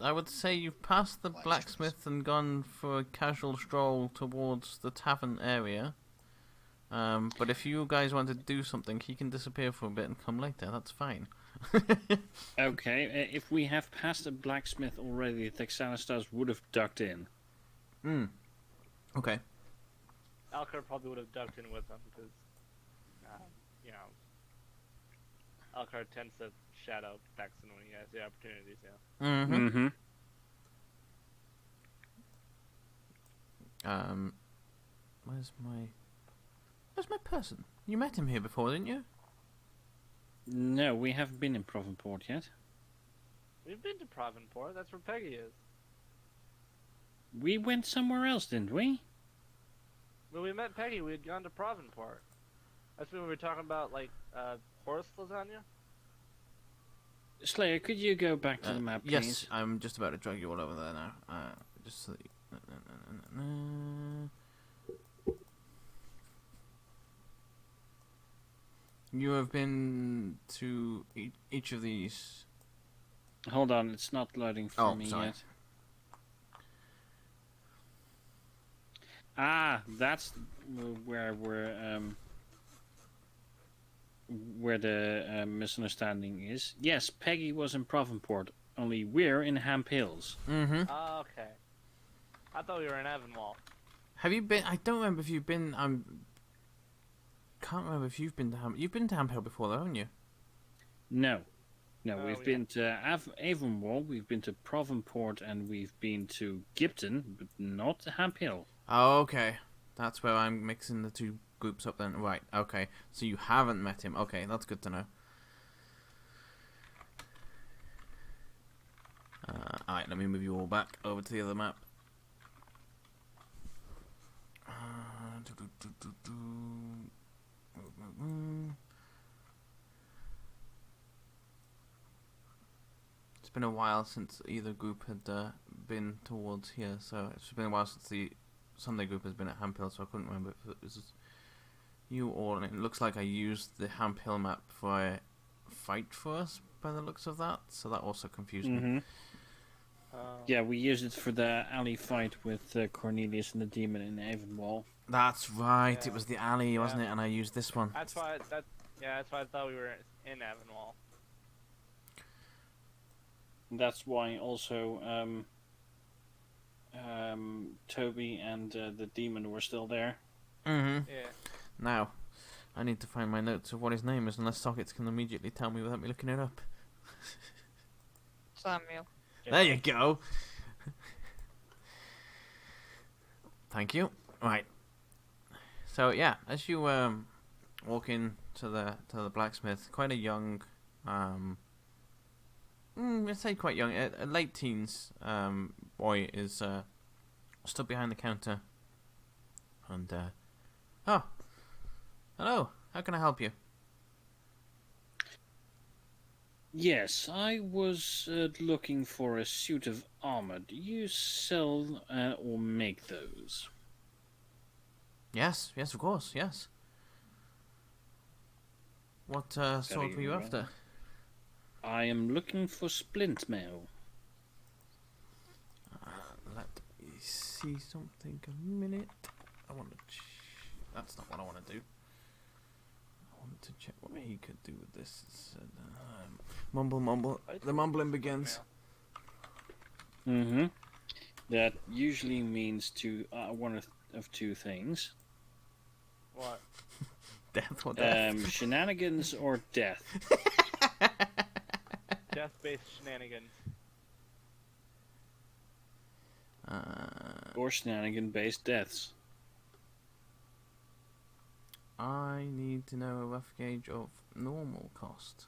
would say you've passed the blacksmith and gone for a casual stroll towards the tavern area. But if you guys want to do something, he can disappear for a bit and come later. That's fine. Okay, if we have passed the blacksmith already, Texanastas would have ducked in. Okay. Alcar probably would have ducked in with them because, you know, Alcar tends to shadow Paxton when he has the opportunities. Yeah. Where's my person? You met him here before, didn't you? No, we haven't been in Provenport yet. We've been to Provenport. That's where Peggy is. We went somewhere else, didn't we? When we met Peggy, we had gone to Provenport. That's when we were talking about, like, horse lasagna? Slayer, could you go back to the map, please? Yes, I'm just about to drag you all over there now. Just so that you have been to each of these. Hold on, it's not loading for me yet. Ah, that's where the misunderstanding is. Yes, Peggy was in Provenport, only we're in Hamp Hills. Oh, okay. I thought we were in Avonwall. Have you been? I don't remember if you've been. Can't remember if you've been to Ham. You've been to Hamp Hill before, though, haven't you? No, we've been to Avonwall, we've been to Provenport, and we've been to Gipton, but not Hamp Hill. Oh, okay. That's where I'm mixing the two groups up then. Right, okay. So you haven't met him. Okay, that's good to know. Alright, let me move you all back over to the other map. It's been a while since either group had been towards here, so it's been a while since the Sunday group has been at Hamp Hill, so I couldn't remember if it was you or... And it looks like I used the Hamp Hill map for a fight for us, by the looks of that, so that also confused me. Yeah, we used it for the alley fight with Cornelius and the demon in Avonwall. That's right, Yeah. it was the alley, wasn't it? And I used this one. That's why I thought we were in Avonwall. That's why also Toby and the demon were still there. Yeah. Now, I need to find my notes of what his name is, unless Sockets can immediately tell me without me looking it up. Samuel. There you go. Thank you. Right. So yeah, as you walk in to the blacksmith, quite a young, let's say quite young, a late teens boy is stood behind the counter, and oh, hello. How can I help you? Yes, I was looking for a suit of armor. Do you sell or make those? Yes, of course, yes. What sword were you after? I am looking for splint mail. Let me see something a minute. I want to... That's not what I want to do. I want to check what he could do with this. It's, mumble. The mumbling begins. That usually means one of two things. What? Death or death? Shenanigans or death. Death-based shenanigans. Or shenanigan-based deaths. I need to know a rough gauge of normal cost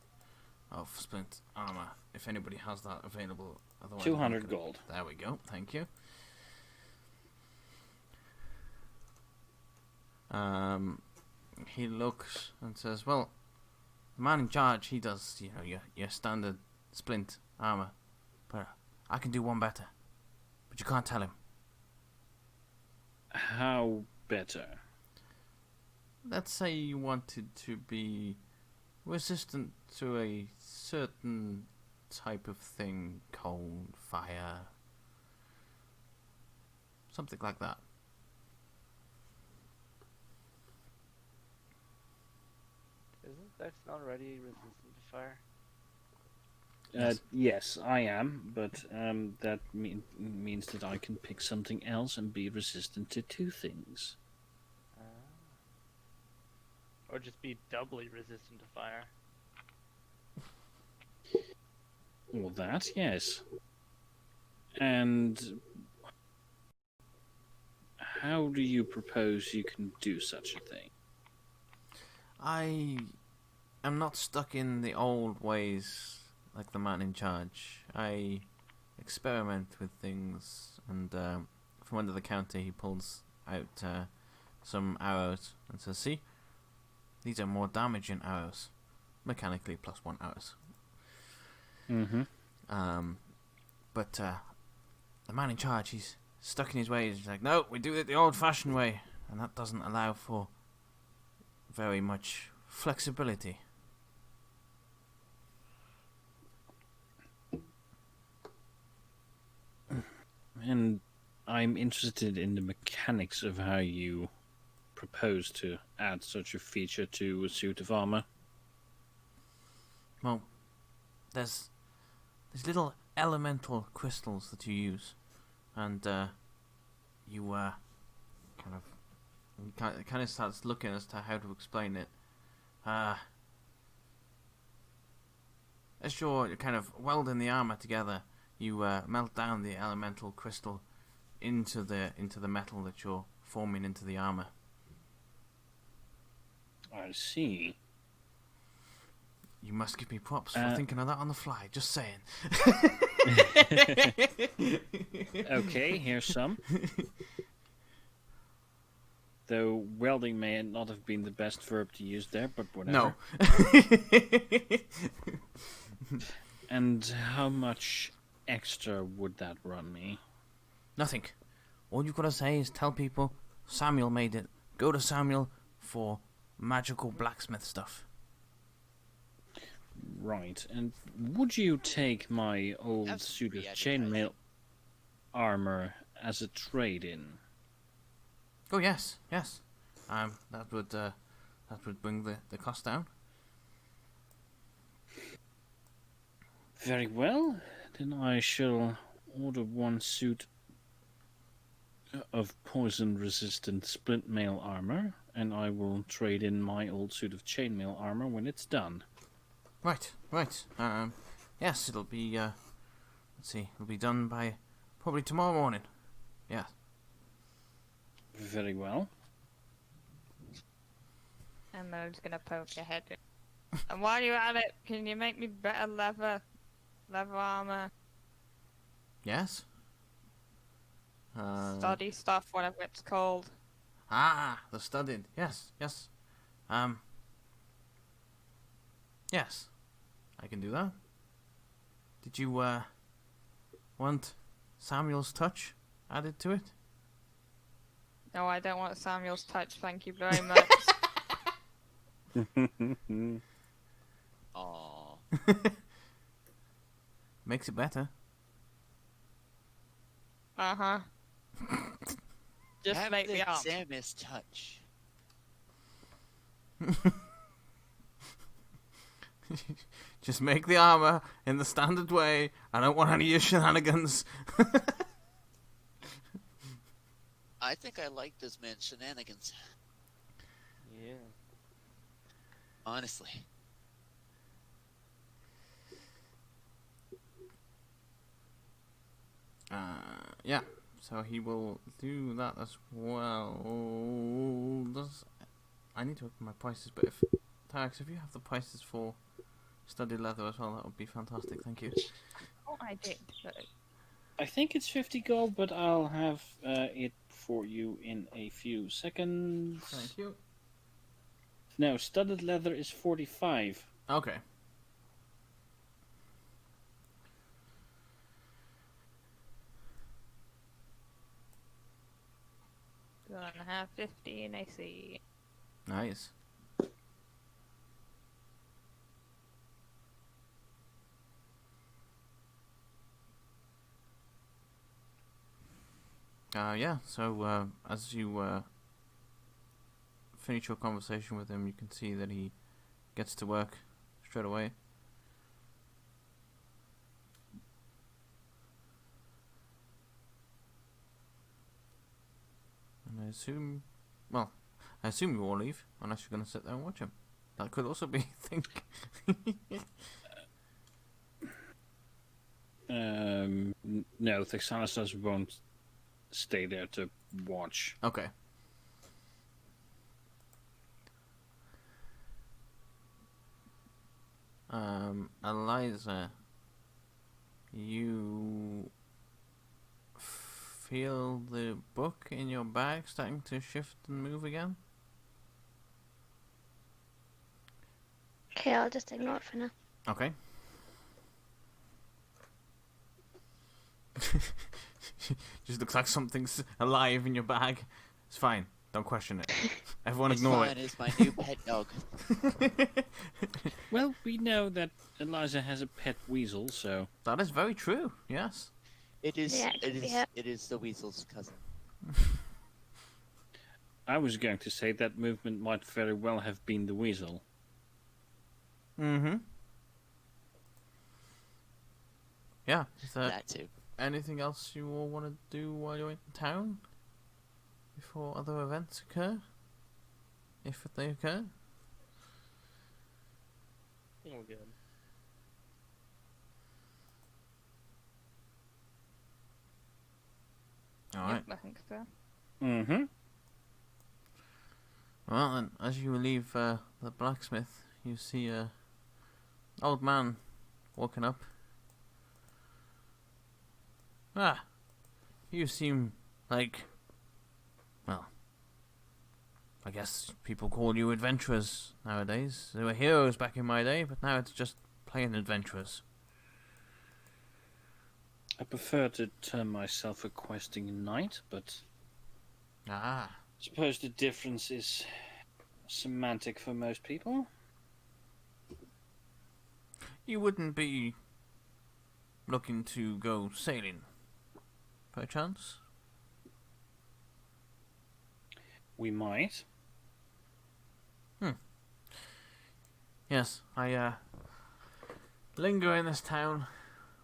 of splint armor, if anybody has that available. Otherwise, 200 gold. There we go, thank you. He looks and says, well, the man in charge, he does, your standard splint armor, but I can do one better. But you can't tell him. How better? let's say you wanted to be resistant to a certain type of thing, cold, fire, something like that. Isn't Dex already resistant to fire? Yes, I am, but that means that I can pick something else and be resistant to two things. Or just be doubly resistant to fire. Or that, yes. And how do you propose you can do such a thing? I am not stuck in the old ways like the man in charge. I experiment with things, and from under the counter he pulls out some arrows and says, "See, these are more damaging arrows, mechanically +1 arrows." Mm-hmm. But the man in charge, he's stuck in his ways. He's like, "No, we do it the old-fashioned way," and that doesn't allow for very much flexibility. And I'm interested in the mechanics of how you propose to add such a feature to a suit of armor. Well, there's little elemental crystals that you use, and you kind of starts looking as to how to explain it. As you're kind of welding the armor together, you melt down the elemental crystal into the metal that you're forming into the armor. I see. You must give me props for thinking of that on the fly. Just saying. Okay, here's some. Though welding may not have been the best verb to use there, but whatever. No. And how much extra would that run me? Nothing. All you've got to say is tell people Samuel made it. Go to Samuel for magical blacksmith stuff. Right, and would you take my old suit of chainmail armor as a trade-in? Oh yes. That would bring the cost down. Very well, then I shall order one suit of poison-resistant splint mail armor, and I will trade in my old suit of chainmail armor when it's done. Right. Yes, it'll be. Let's see, it'll be done by probably tomorrow morning. Yeah. Very well. And then I'm just gonna poke your head in. And while you're at it, can you make me better leather armor? Yes. Study stuff, whatever it's called. The studied. Yes. Yes, I can do that. Did you want Samuel's touch added to it? No, I don't want Samuel's touch, thank you very much. Aww. Makes it better. Uh-huh. Just Have make the the arm. Samus touch. Just make the armor in the standard way. I don't want any of your shenanigans. I think I like this man's shenanigans. Yeah. Honestly. Yeah. So he will do that as well. I need to open my prices, but if Tarek, if you have the prices for studded leather as well, that would be fantastic. Thank you. Oh, I did. But... I think it's 50 gold, but I'll have it for you in a few seconds. Thank you. No, studded leather is 45. Okay. Gonna have 15 AC. Nice. Yeah, so as you finish your conversation with him, you can see that he gets to work straight away. And I assume you all leave, unless you're going to sit there and watch him. That could also be a thing. No, Thexalis won't stay there to watch. Okay. Eliza, you feel the book in your bag starting to shift and move again? Okay, I'll just ignore it for now. Okay. Just looks like something's alive in your bag. It's fine. Don't question it. Everyone ignore it. It's my new pet dog. Well, we know that Eliza has a pet weasel, so... That is very true, yes. It is. Yeah, It is the weasel's cousin. I was going to say that movement might very well have been the weasel. Mm-hmm. Yeah. Is there That too. anything else you all want to do while you're in town? Before other events occur? If they occur? I think we're good. Alright. Yep, I think so. Mm-hmm. Well, then, as you leave the blacksmith, you see a old man walking up. Ah, you seem like, well, I guess people call you adventurers nowadays. They were heroes back in my day, but now it's just plain adventurers. I prefer to term myself a questing knight, but Ah, I suppose the difference is semantic for most people. you wouldn't be looking to go sailing, perchance? We might. Yes, I linger in this town,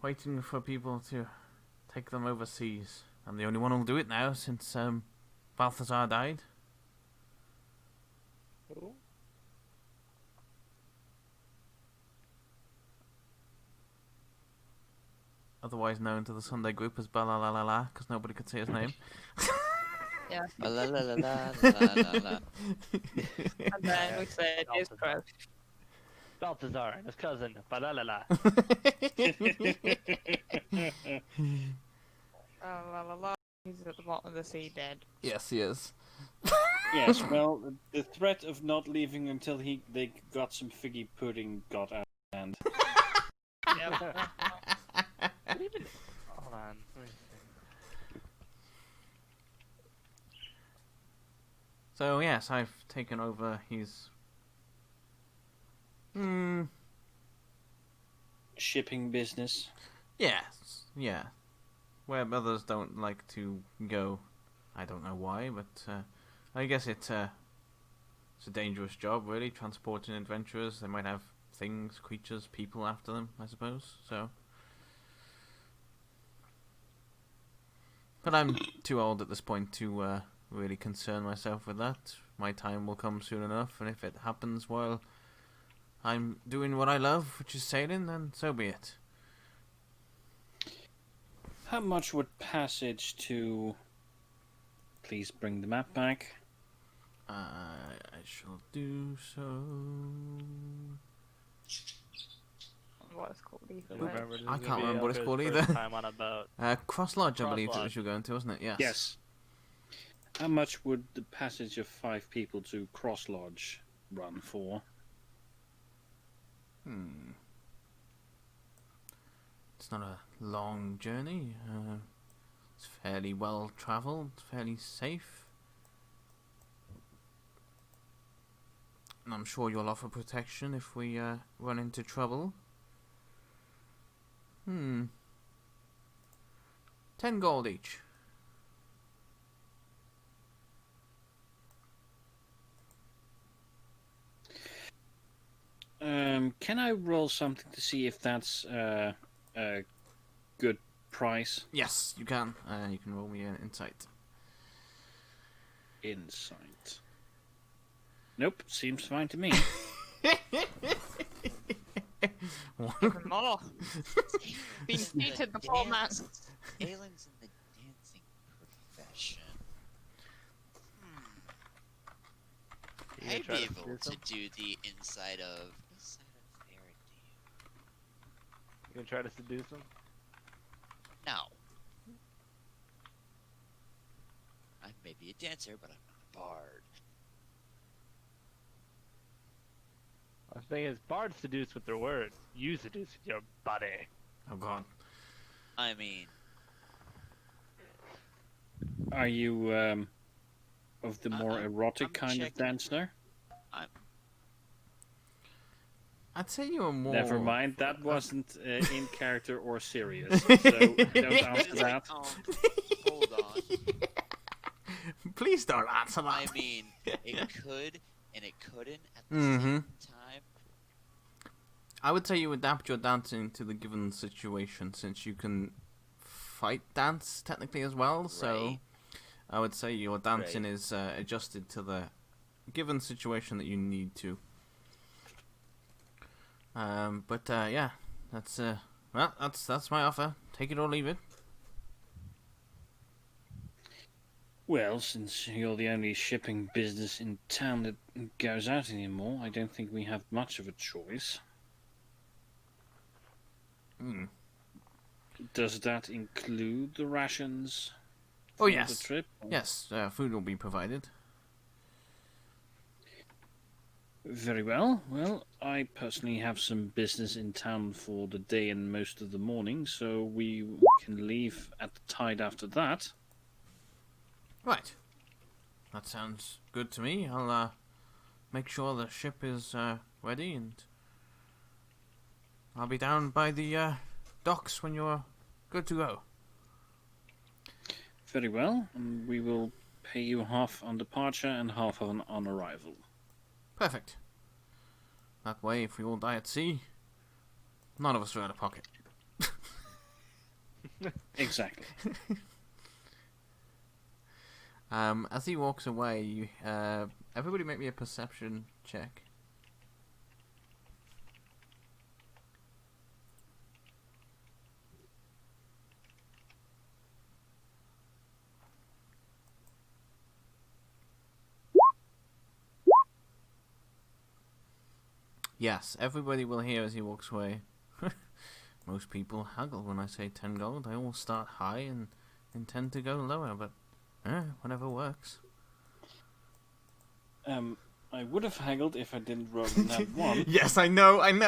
waiting for people to take them overseas. I'm the only one who'll do it now since Balthazar died. Who? Otherwise known to the Sunday group as Balalalala, because nobody could say his name. Yeah. La la la la la la la la. And then we said his crush. Balthazar and his cousin. Ba-la-la-la. La la la. He's at the bottom of the sea dead. Yes, he is. Yes, well, the threat of not leaving until they got some figgy pudding got out of hand. Yep. What even? Hold on. Let me see. So yes, I've taken over his... Shipping business. Yes, yeah. Where others don't like to go. I don't know why, but I guess it's a dangerous job, really, transporting adventurers. They might have things, creatures, people after them, I suppose, so... But I'm too old at this point to really concern myself with that. My time will come soon enough, and if it happens while I'm doing what I love, which is sailing, then so be it. How much would passage to... Please bring the map back. I shall do so. What it's called either Don't way. remember, this I is gonna can't be remember what it's Alfred's called first either. Time on a boat. Cross Lodge, I Cross believe it Lodge. was you're going to, wasn't it? Yes. Yes. How much would the passage of 5 people to Cross Lodge run for? It's not a long journey. It's fairly well travelled, fairly safe. And I'm sure you'll offer protection if we run into trouble. 10 gold each. Can I roll something to see if that's a good price? Yes, you can. You can roll me an insight. Insight. Nope, seems fine to me. Even more. Been seated before that. Aelin's in the dancing profession. You I'd gonna be try to able to seduce do the inside of Eric. You gonna try to seduce him? No. I may be a dancer, but I'm not a bard. The thing is, bards seduce with their words. You seduce with your body. Oh god. I mean, Are you of the more erotic I'm kind of checking. dancer? I'd say you were more... Never mind, that wasn't in character or serious, so don't answer that. Hold on. Please don't answer that. I mean, it could and it couldn't at the Mhm. same time. I would say you adapt your dancing to the given situation, since you can fight dance technically as well. So Right. I would say your dancing Right. is adjusted to the given situation that you need to. But yeah, that's well, that's my offer. Take it or leave it. Well, since you're the only shipping business in town that goes out anymore, I don't think we have much of a choice. Hmm. Does that include the rations Oh for yes, the trip? yes. Food will be provided. Very well. Well, I personally have some business in town for the day and most of the morning, so we can leave at the tide after that. Right. That sounds good to me. I'll make sure the ship is ready, and I'll be down by the docks when you're good to go. Very well. And we will pay you half on departure and half on arrival. Perfect. That way, if we all die at sea, none of us are out of pocket. Exactly. As he walks away, you, everybody make me a perception check. Yes, everybody will hear as he walks away. Most people haggle when I say 10 gold. They all start high and intend to go lower, but whatever works. I would have haggled if I didn't roll that one. Yes, I know. I would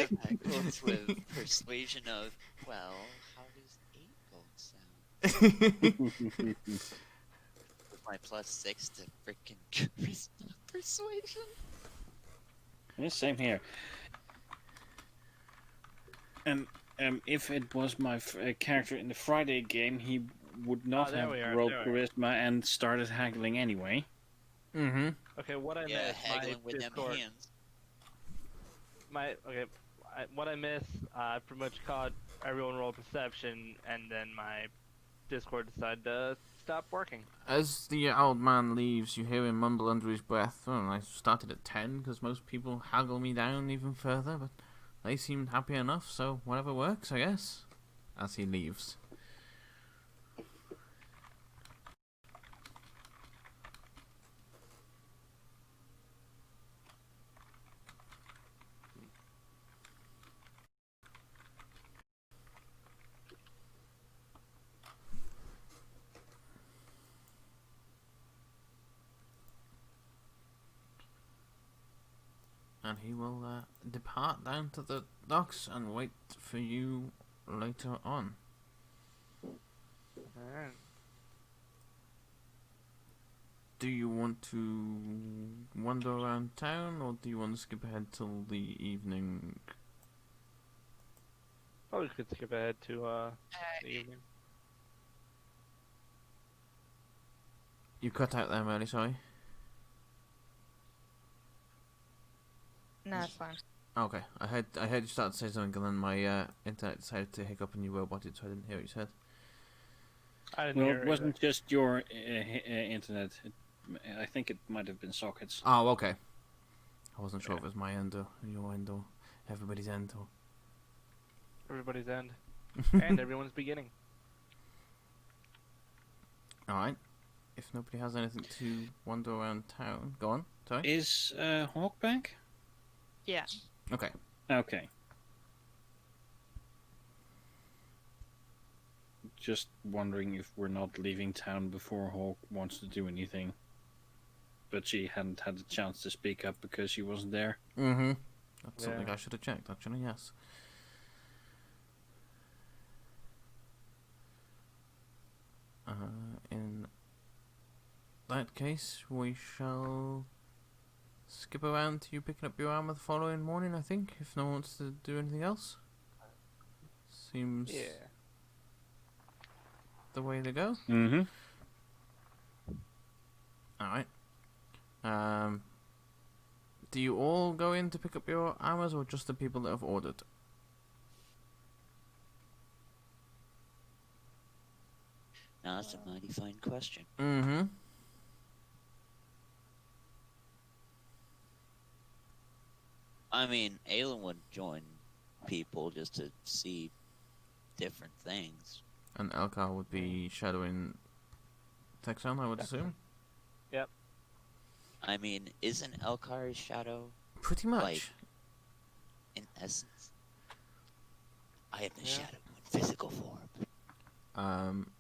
have haggled with persuasion of, well, how does 8 gold sound? With my +6 to frickin' persuasion. Yeah, same here. And if it was my character in the Friday game, he would not have rolled charisma and started haggling anyway. Mm-hmm. Okay, what I Yeah, missed, haggling my with them Discord, hands. what I missed, I pretty much caught everyone roll perception, and then my Discord decided to stop working. As the old man leaves, you hear him mumble under his breath, "Oh, I started at 10 because most people haggle me down even further, but they seemed happy enough, so whatever works, I guess." As he leaves. And he will depart down to the docks and wait for you later on. Alright. do you want to wander around town, or do you want to skip ahead till the evening? Probably could skip ahead to the evening. You cut out there, Merly, sorry. No, it's fine. Okay, I heard you start to say something, and then my internet decided to hiccup and you roboted, so I didn't hear what you said. I didn't Well, hear it wasn't just your internet. I think it might have been sockets. Oh, okay. I wasn't sure if it was my end or your end or everybody's end or... everybody's end. And everyone's beginning. Alright. If nobody has anything to wander around town, go on. Sorry. Is Hawk back? Yeah. Okay. Okay. Just wondering if we're not leaving town before Hawk wants to do anything. But she hadn't had the chance to speak up because she wasn't there. Mm-hmm. That's Yeah. something I should have checked, actually, yes. In that case, we shall skip around to you picking up your armor the following morning, I think, if no one wants to do anything else. Seems Yeah. the way to go. Mm-hmm. Alright. Do you all go in to pick up your armors, or just the people that have ordered? Now that's a mighty fine question. Mm-hmm. I mean, Aelin would join people just to see different things. And Elkar would be shadowing Texan, I would assume? Yep. I mean, isn't Elkar's shadow, Pretty much. like, in essence? I am the Yeah. shadow in physical form.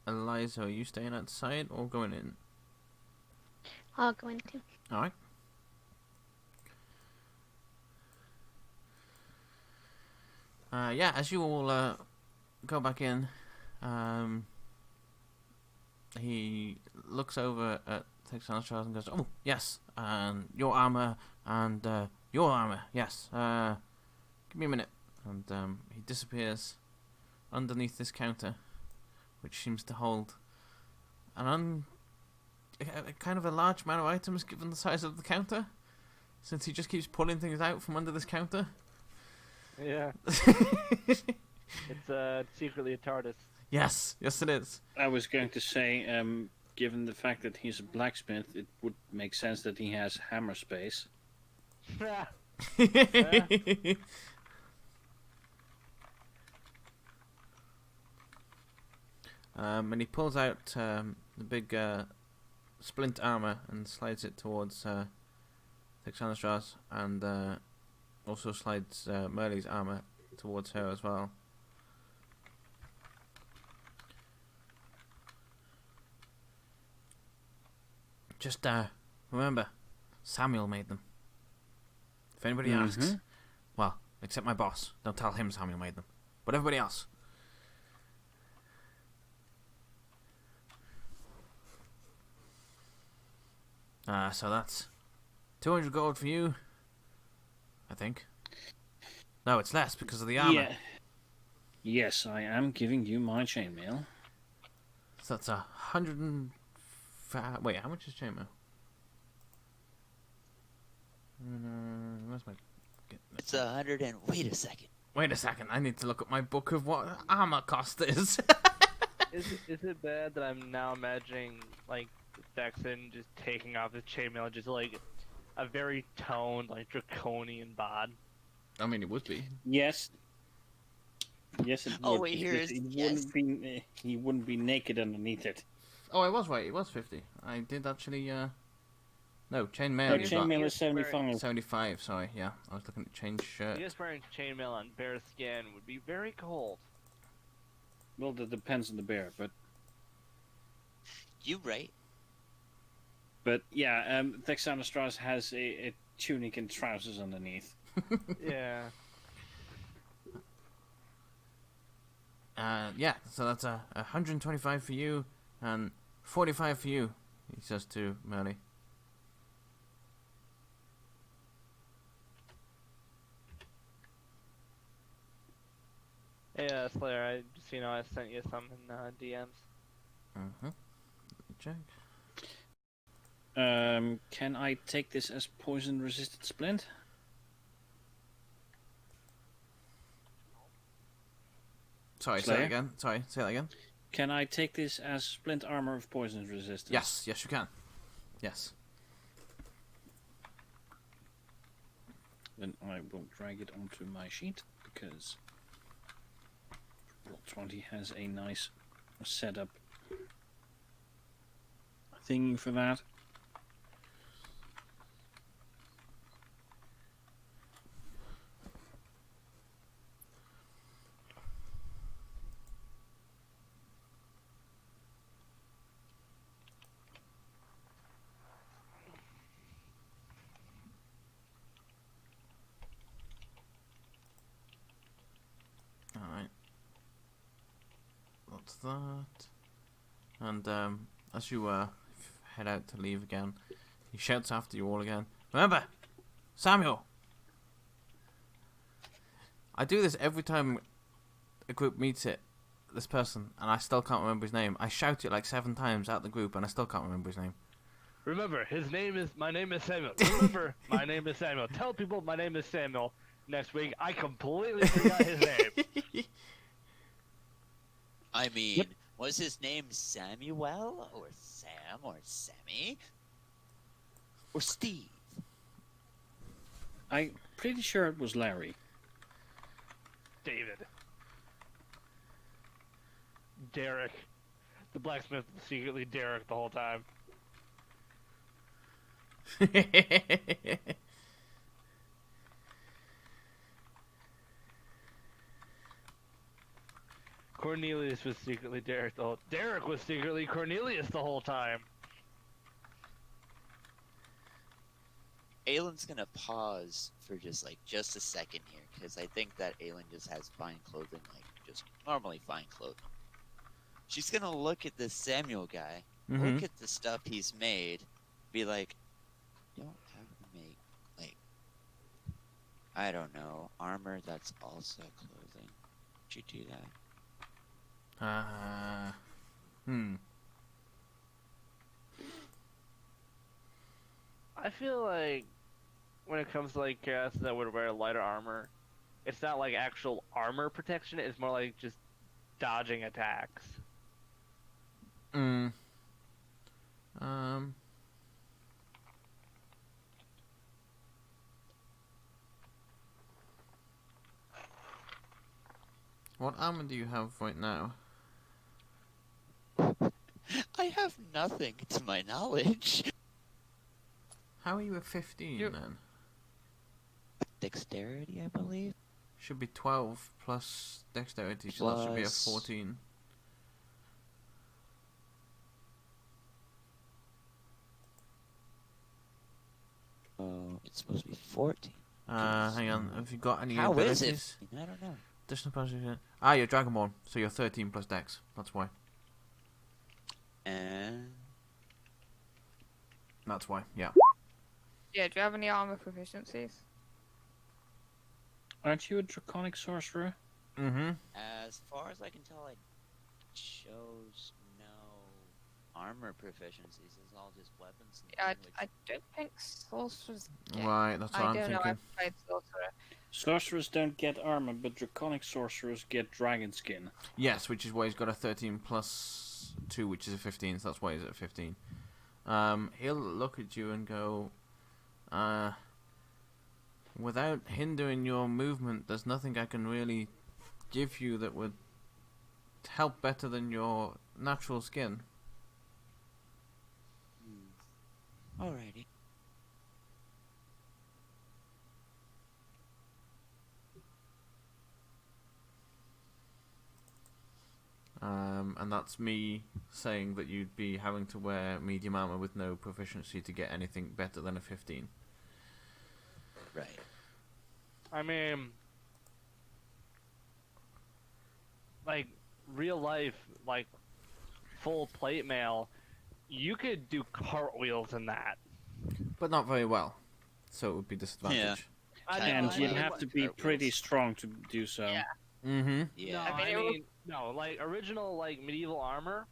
Eliza, are you staying outside or going in? I'll go into. Alright. Yeah, as you all go back in, he looks over at Texan's child and goes, "Oh, yes, and your armor, and your armor, yes. Give me a minute." And he disappears underneath this counter, which seems to hold a kind of a large amount of items given the size of the counter, since he just keeps pulling things out from under this counter. Yeah. It's secretly a TARDIS. Yes, it is. I was going to say, given the fact that he's a blacksmith, it would make sense that he has hammer space. And he pulls out the big splint armor and slides it towards Texanastras, and also slides Merly's armor towards her as well. Just remember, Samuel made them. If anybody asks, well, except my boss, don't tell him Samuel made them. But everybody else. So that's 200 gold for you, I think. No, it's less because of the armor. Yeah. Yes, I am giving you my chainmail. So that's 100 and... Wait, how much is chainmail? Where's my... It's 100 and... Wait a second. Wait a second, I need to look at my book of what armor cost is. Is it bad that I'm now imagining, like, Dexon just taking off his chainmail, just like a very toned, like, draconian bod? I mean, it would be. Yes. Yes, it would. Oh, wait, here because is- he wouldn't be naked underneath it. Oh, I was right, it was 50. I did actually, No, chainmail No, is about chainmail is 75. 75, sorry, yeah. I was looking at change shirt. Just wearing chainmail on bare skin would be very cold. Well, that depends on the bear, but You right. yeah, Texanastras has a tunic and trousers underneath. Yeah. Yeah, so that's 125 for you and 45 for you. he says to Merly. Hey, Slayer, I just, I sent you some in DMs. Mm-hmm. Check. Can I take this as poison-resistant splint? Sorry, say Slayer? that again. Sorry, say that again. Can I take this as splint armor of poison resistance? Yes, yes, you can. Yes. Then I will drag it onto my sheet because Roll20 has a nice setup thingy for that. Alright. That's that. And as you head out to leave again, he shouts after you all again. Remember, Samuel! I do this every time a group meets this person, and I still can't remember his name. I shout it like 7 times at the group, and I still can't remember his name. Remember, my name is Samuel. Remember, my name is Samuel. Tell people my name is Samuel. Next week, I completely forgot his name. I mean, was his name Samuel, or Sam, or Sammy, or Steve? I'm pretty sure it was Larry. David. Derek. The blacksmith was secretly Derek the whole time. Cornelius was secretly Derek the whole... Derek was secretly Cornelius the whole time. Aylin's gonna pause for just a second here, because I think that Aylin just has fine clothing, just normally fine clothing. She's gonna look at this Samuel guy, look at the stuff he's made, be like, you don't have to make, I don't know, armor that's also clothing. Would you do that? I feel like when it comes to characters that would wear lighter armor, it's not actual armor protection, it's more like just dodging attacks. What armor do you have right now? I have nothing to my knowledge. How are you at 15 then? Dexterity, I believe. Should be 12 plus dexterity, so that should be a 14. Oh, it's supposed to be 14. Hang on, have you got any How abilities? is it? I don't know. Additional position. Ah, you're Dragonborn, so you're 13 plus dex. That's why. And That's why, yeah. Yeah, do you have any armor proficiencies? Aren't you a draconic sorcerer? Mm-hmm. as far as I can tell, I chose no armor proficiencies. It's all just weapons. And I don't think sorcerers get. Right, that's what I I'm don't know, thinking. I've played sorcerer. Sorcerers don't get armor, but draconic sorcerers get dragon skin. Yes, which is why he's got a 13 plus 2, which is a 15, so that's why he's at 15. He'll look at you and go, without hindering your movement, there's nothing I can really give you that would help better than your natural skin. Alrighty. And that's me saying that you'd be having to wear medium armor with no proficiency to get anything better than a 15. Right. I mean, real life, full plate mail, you could do cartwheels in that. But not very well. So it would be disadvantage. And I you'd know. have to be pretty strong to do so. Yeah. Mm-hmm. Yeah. No, I mean, I it mean, no, like original like medieval armor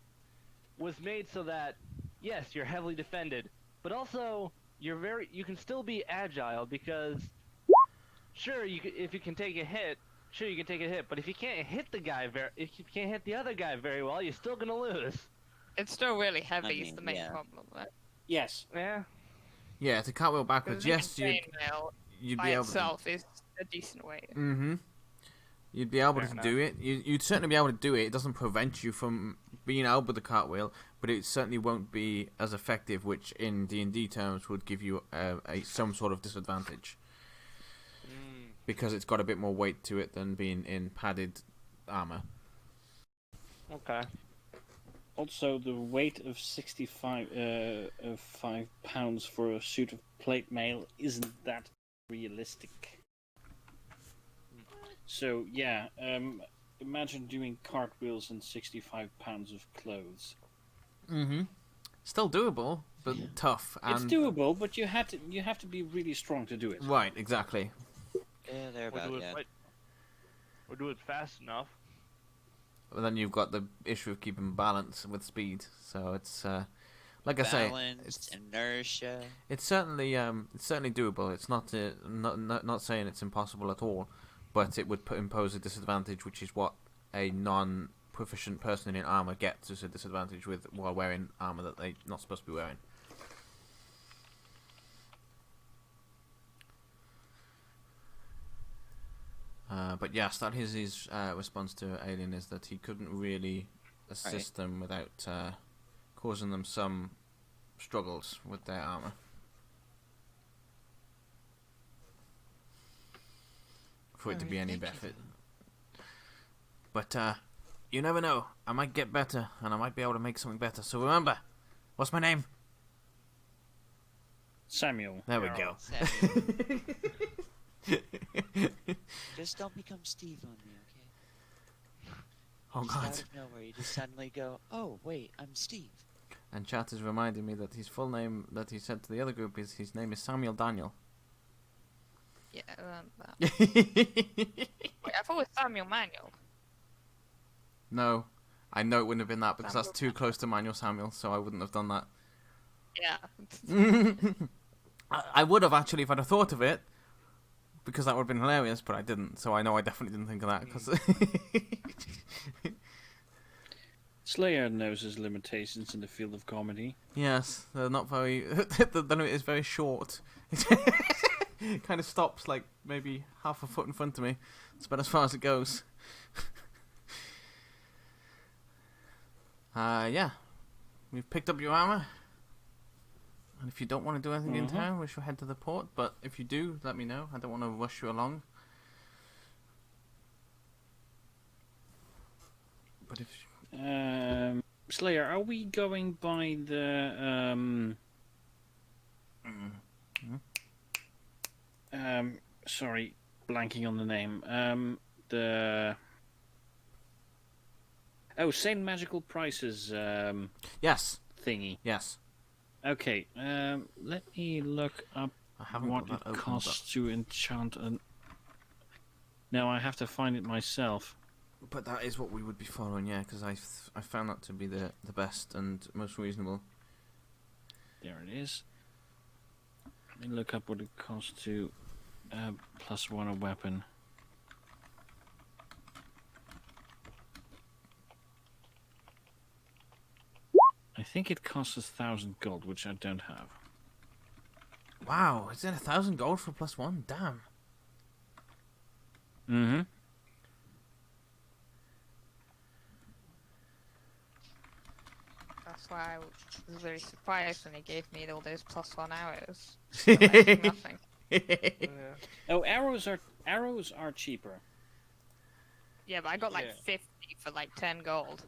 was made so that yes, you're heavily defended, but also you can still be agile because sure if you can take a hit, sure you can take a hit, but if you can't hit if you can't hit the other guy very well, you're still gonna lose. It's still really heavy is mean, the main yeah. problem. Right? Yes. Yeah. Yeah, to cartwheel backwards, Because yes, chainmail you'd by be able to. itself is a decent way. Mm-hmm. You'd be able Fair to enough. do it. You'd certainly be able to do it. It doesn't prevent you from being able with the cartwheel, but it certainly won't be as effective, which in D&D terms would give you some sort of disadvantage. Because it's got a bit more weight to it than being in padded armor. Okay. Also, the weight of 5 pounds for a suit of plate mail isn't that realistic. So yeah, imagine doing cartwheels and 65 pounds of clothes. Mm-hmm. Still doable, but tough. And... It's doable, but you have to be really strong to do it. Right, exactly. Yeah, they're about, yeah. We'll do it fast enough. But then you've got the issue of keeping balance with speed. So it's like I say, Balance, inertia. it's certainly doable. It's not saying it's impossible at all, but it would impose a disadvantage, which is what a non-proficient person in armor gets as a disadvantage while wearing armor that they're not supposed to be wearing. But yes, that is his response to Alien, is that he couldn't really assist them without causing them some struggles with their armor. For it to be any benefit. But you never know. I might get better, and I might be able to make something better. So remember, what's my name? Samuel. There we go. Samuel. Just don't become Steve on me, okay? Oh Just God. out of nowhere, you just suddenly go, oh, wait, I'm Steve. And chat is reminding me that his full name that he said to the other group is his name is Samuel Daniel. Yeah, that. Wait, I thought it was Samuel Manuel. No, I know it wouldn't have been that because that's Samuel too close to Manuel Samuel, so I wouldn't have done that. Yeah. I would have actually if I'd have thought of it, because that would have been hilarious, but I didn't, so I know I definitely didn't think of that. Cause Slayer knows his limitations in the field of comedy. yes, they're not very. The limit is very short. It kind of stops like maybe half a foot in front of me. It's about as far as it goes. Yeah, we've picked up your armor. And if you don't want to do anything in town, we shall head to the port. But if you do, let me know. I don't want to rush you along. But if Slayer, are we going by the sorry, blanking on the name. The Saint Magical Prices yes, thingy. yes. Okay, let me look up I haven't what got it that opened costs to enchant an... No, I have to find it myself. But that is what we would be following, yeah, because I found that to be the best and most reasonable. There it is. Let me look up what it costs to +1 a weapon. I think it costs 1,000 gold, which I don't have. Wow, is it 1,000 gold for +1? Damn. Mm-hmm. That's why I was very surprised when he gave me all those +1 hours. Like nothing. Yeah. Oh, arrows are cheaper. Yeah, but I got like Yeah. 50 for like 10 gold.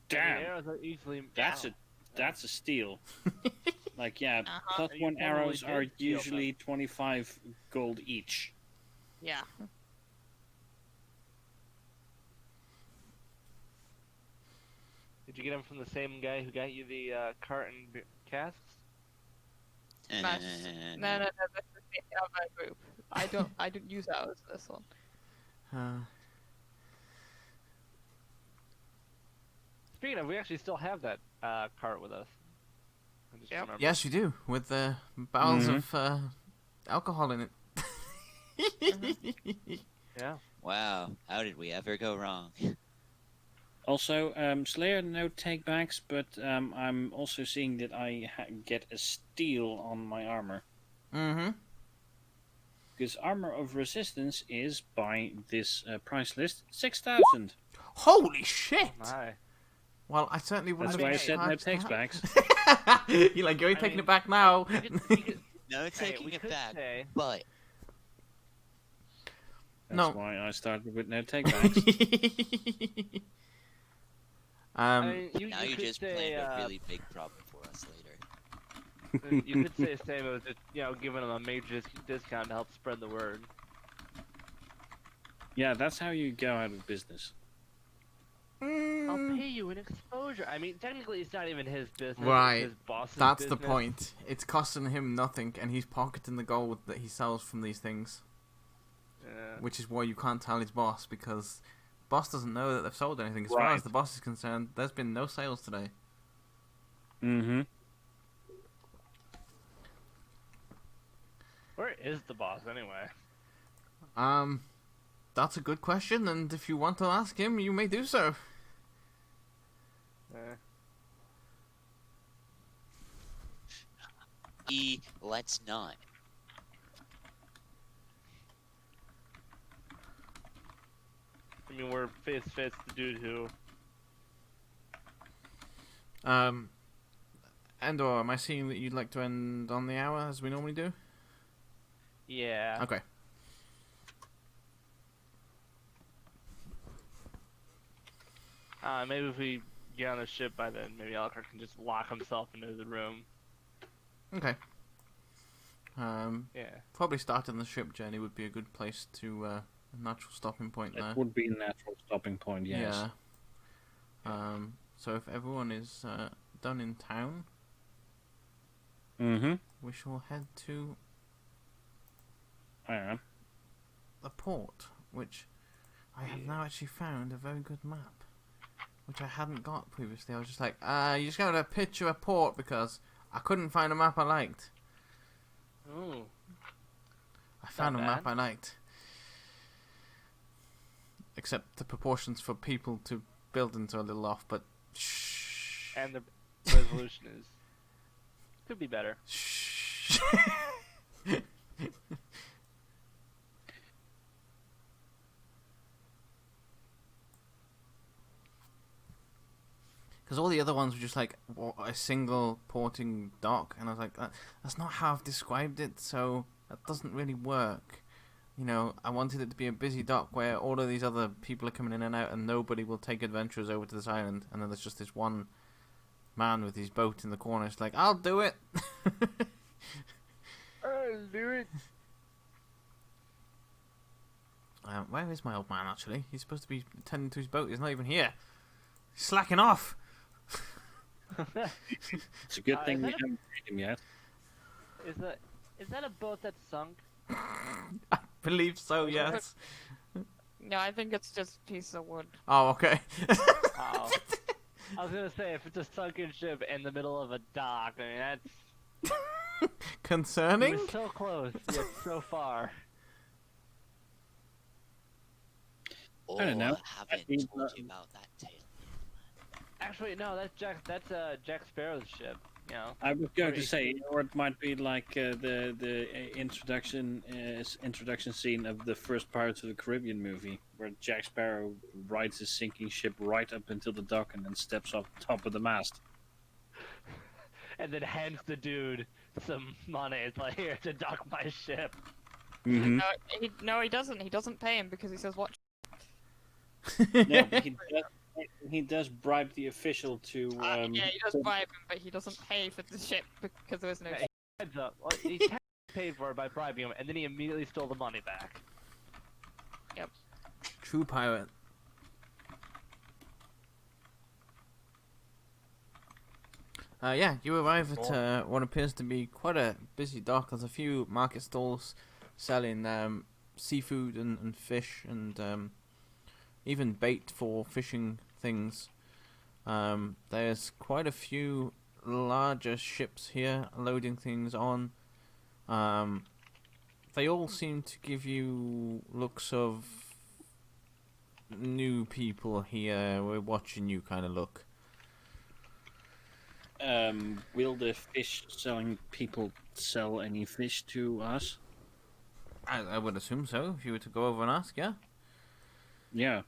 Damn, The arrows are easily. that's a steal. Like yeah, Uh-huh. +1 You probably arrows did are steal usually 25 gold each. Yeah. Did you get them from the same guy who got you the cart and casks? Nice. No, this is the other group. I don't use ours, this one. Speaking of, we actually still have that cart with us. I just Yep. remembered. Yes, you do, with the barrels of alcohol in it. Yeah. Wow, how did we ever go wrong? Also, Slayer, no takebacks, but I'm also seeing that I get a steal on my armor. Mm-hmm. Because armor of resistance is, by this price list, 6,000. Holy shit! My. Well, I certainly wouldn't That's why I have said no charged that. takebacks. You're like, you're I taking mean, it back now. No Hey, taking we it could back, say- but That's No. why I started with no takebacks. I mean, now you could just say, planned a really big problem for us later. you could say same as just giving them a major discount to help spread the word. Yeah, that's how you go out of business. I'll pay you an exposure. I mean, technically, it's not even his business. Right. It's his boss's That's the business. point. It's costing him nothing, and he's pocketing the gold that he sells from these things. Yeah. Which is why you can't tell his boss, because boss doesn't know that they've sold anything. As far Right. as the boss is concerned, there's been no sales today. Mm-hmm. Where is the boss anyway? That's a good question, and if you want to ask him, you may do so. Let's not. I mean, we're face to face the dude who. Endor, am I seeing that you'd like to end on the hour as we normally do? Yeah. Okay. Maybe if we get on the ship by then, maybe Alucard can just lock himself into the room. Okay. Yeah. Probably starting the ship journey would be a good place to a natural stopping point there. That would be a natural stopping point, yes. Yeah. So if everyone is done in town, Mm-hmm. we shall head to I am. the port, which I have now actually found a very good map, which I hadn't got previously. I was just like, you just gotta picture a port because I couldn't find a map I liked. Ooh. I found a Not map bad. I liked. Except the proportions for people to buildings are a little off, but shh. And the resolution is could be better. Shh. Because all the other ones were just like a single porting dock, and I was like, that's not how I've described it, so that doesn't really work. You know, I wanted it to be a busy dock where all of these other people are coming in and out, and nobody will take adventurers over to this island, and then there's just this one man with his boat in the corner. It's like, I'll do it. I'll do it. Where is my old man, actually? He's supposed to be tending to his boat. He's not even here. He's slacking off. It's a good thing is we that haven't paid him yet. Is that a boat that sunk? I believe so, yes. No, I think it's just a piece of wood. Oh, okay. Oh. I was gonna say if it's a sunken ship in the middle of a dock, I mean that's Concerning? we're so close yet so far. Oh, I don't know. I haven't think, told you about that tale. Actually, no, that's Jack Sparrow's ship. You know. I was going to Pretty say, or it might be like the introduction scene of the first Pirates of the Caribbean movie, where Jack Sparrow rides his sinking ship right up until the dock and then steps off the top of the mast. And then hands the dude some money. It's like, here to dock my ship. Mm-hmm. No, he doesn't. He doesn't pay him because he says, "Watch." No, but he does bribe the official to. Yeah, he does bribe him, but he doesn't pay for the ship because there is no. Yeah, Heads up. Well, he technically paid for it by bribing him, and then he immediately stole the money back. True pirate. Yeah, you arrive at what appears to be quite a busy dock. There's a few market stalls selling seafood and fish and even bait for fishing things. There's quite a few larger ships here loading things on. They all seem to give you looks of new people here. We're watching you kind of look. Will the fish selling people sell any fish to us? I would assume so, if you were to go over and ask, yeah? Yeah.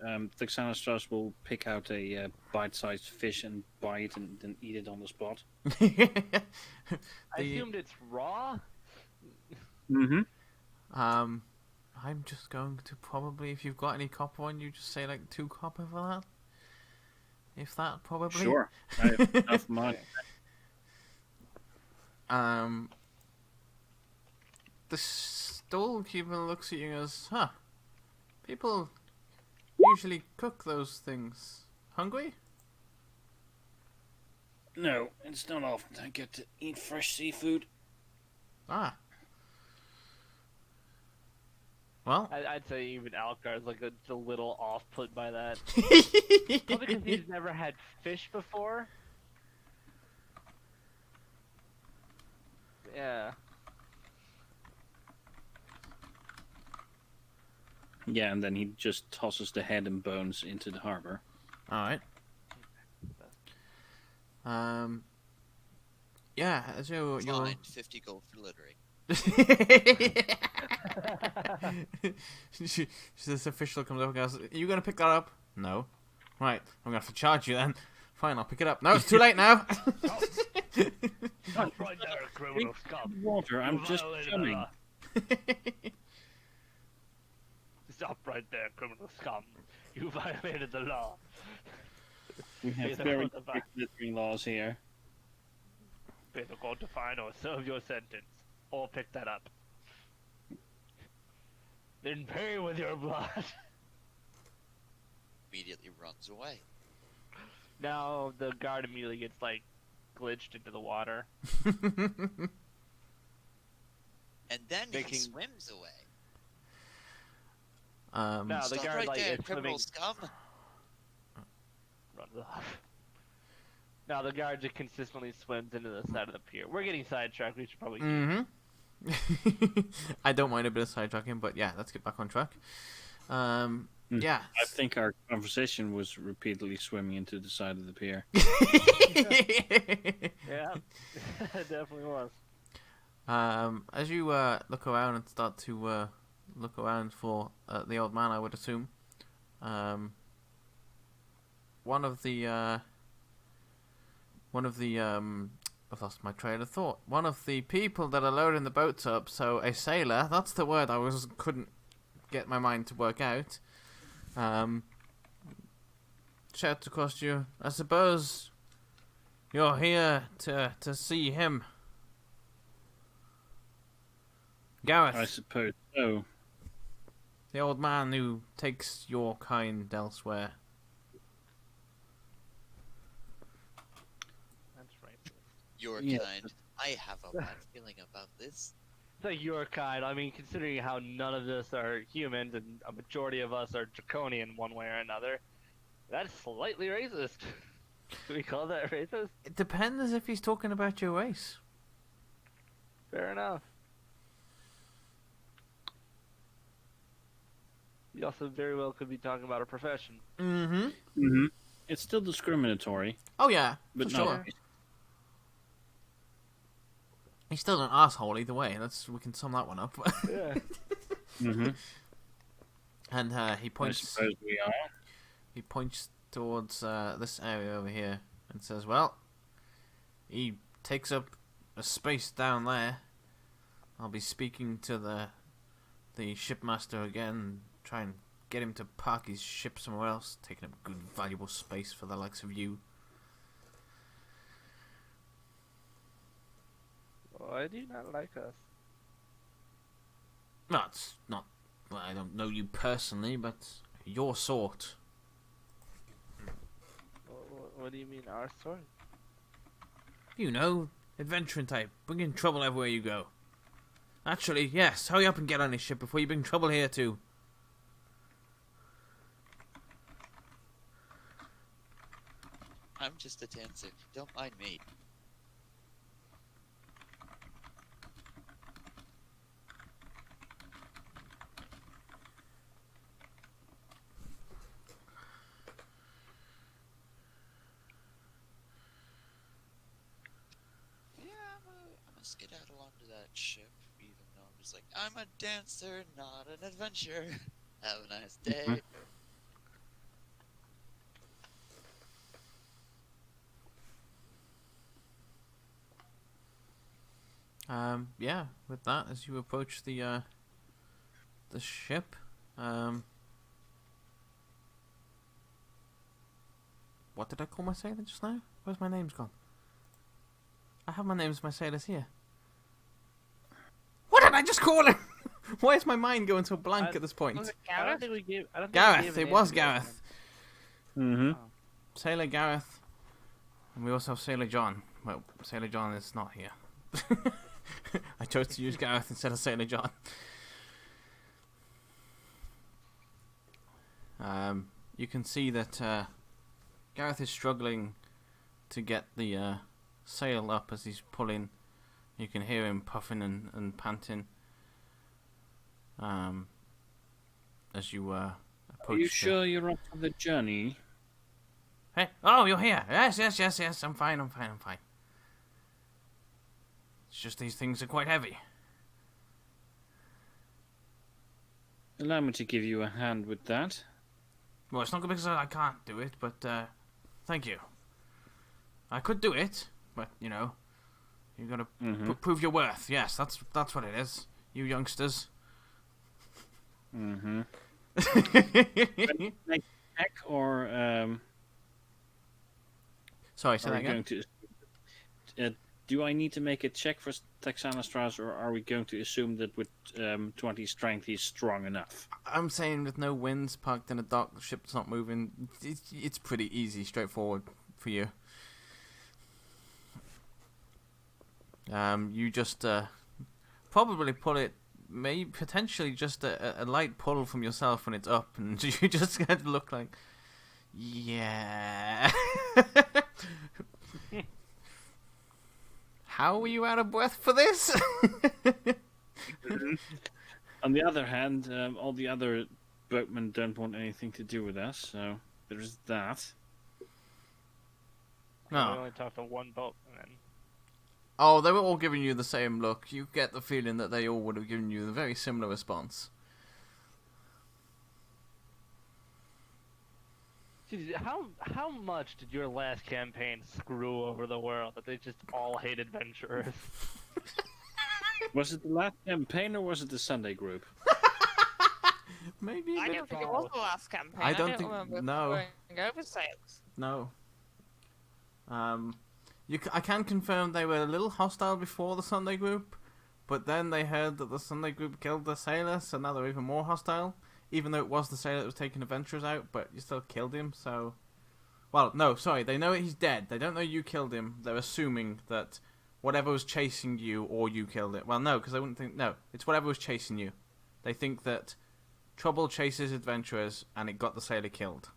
The Xanastras will pick out a bite-sized fish and buy it and then eat it on the spot. I assumed it's raw. Mm-hmm. I'm just going to probably, if you've got any copper on you, just say like 2 copper for that. If that, probably. Sure. I have enough money. The storekeeper looks at you and goes, huh, people usually cook those things. Hungry? No, it's not often I get to eat fresh seafood. Ah. Well. I'd say even Alcar's like a little off put by that. Probably because he's never had fish before. Yeah. Yeah, and then he just tosses the head and bones into the harbor. Alright. Yeah, so you're... Fine, 50 gold for littering. This official comes up and goes, "Are you going to pick that up?" No. Right, I'm going to have to charge you then. Fine, I'll pick it up. No, it's too late now. Stop right there, criminal scum. Water, I'm You just violated the swimming. law. Stop right there, criminal scum. You violated the law. We have Either very go to strict littering laws here. Either go to fine or serve your sentence, or pick that up. Then pay with your blood. Immediately runs away. Now the guard immediately gets like glitched into the water. And then Making- he swims away. No, the Stop guard right like there, is criminal swimming. scum. Runs off. Now the guard just consistently swims into the side of the pier. We're getting sidetracked. We should probably. Mm-hmm. I don't mind a bit of sidetracking, but yeah, let's get back on track. Yeah. I think our conversation was repeatedly swimming into the side of the pier. Yeah, it definitely was. As you look around and start to look around for the old man, I would assume, one of the I've lost my train of thought. One of the people that are loading the boats up, so a sailor, that's the word I couldn't get my mind to work out. Shouts across you, "I suppose you're here to see him." Gareth, I suppose so. the old man who takes your kind elsewhere. That's right. Your Yeah. kind. I have a bad feeling about this. It's like your kind. I mean, considering how none of us are humans and a majority of us are draconian one way or another, that's slightly racist. Do we call that racist? It depends if he's talking about your race. Fair enough. You also very well could be talking about a profession. Mm-hmm. Mm-hmm. It's still discriminatory, Oh yeah, but for not. sure. He's still an asshole either way. We can sum that one up. Yeah. Mm-hmm. And he I points. suppose we are. He points towards this area over here and says, "Well, he takes up a space down there. I'll be speaking to the shipmaster again, try and get him to park his ship somewhere else, taking up good, valuable space for the likes of you." Why do you not like us? No, it's not. Well, I don't know you personally, but your sort. What do you mean, our sort? You know, adventuring type, bringing trouble everywhere you go. Actually, yes, hurry up and get on this ship before you bring trouble here too. I'm just a dancer. Don't mind me. Yeah, I'm a skedaddle onto that ship, even though I'm just like, I'm a dancer, not an adventurer. Have a nice day. Yeah, with that, as you approach the ship, what did I call my sailor just now? Where's my name's gone? I have my names of my sailors here. What did I just call him? Why is my mind going so blank at this point? I don't think we gave. I don't think we Gareth, gave a it name was to Gareth. Mm-hmm. Oh. Sailor Gareth. And we also have Sailor John. Well, Sailor John is not here. I chose to use Gareth instead of Sailor John. You can see that Gareth is struggling to get the sail up as he's pulling. You can hear him puffing and panting as you approach. Are you sure you're up for the journey? Hey, oh, you're here. Yes. I'm fine. It's just these things are quite heavy. Allow me to give you a hand with that. Well, it's not because I can't do it, but thank you. I could do it, but you know, you gotta prove your worth. Yes, that's what it is. You youngsters. Mm-hmm. Make a check or Sorry, say are that we again. going to? Do I need to make a check for Texanastras, or are we going to assume that with 20 strength he's strong enough? I'm saying with no winds, parked in a dock, the ship's not moving. It's pretty easy, straightforward for you. You just probably pull it, maybe potentially just a light pull from yourself when it's up, and you just kind of look like, yeah. How were you out of breath for this? On the other hand, all the other boatmen don't want anything to do with us, so there's that. We No. only talked to one boatman. Oh, they were all giving you the same look. You get the feeling that they all would have given you a very similar response. Jeez, how much did your last campaign screw over the world that they just all hate adventurers? Was it the last campaign or was it the Sunday group? Maybe. I don't think it was the last campaign. I don't think- remember no. going over sails. No. I can confirm they were a little hostile before the Sunday group, but then they heard that the Sunday group killed the sailor, so now they're even more hostile. Even though it was the sailor that was taking adventurers out, but you still killed him, so... Well, no, sorry, they know he's dead. They don't know you killed him. They're assuming that whatever was chasing you, or you killed it. Well, no, because they wouldn't think... No, it's whatever was chasing you. They think that trouble chases adventurers, and it got the sailor killed.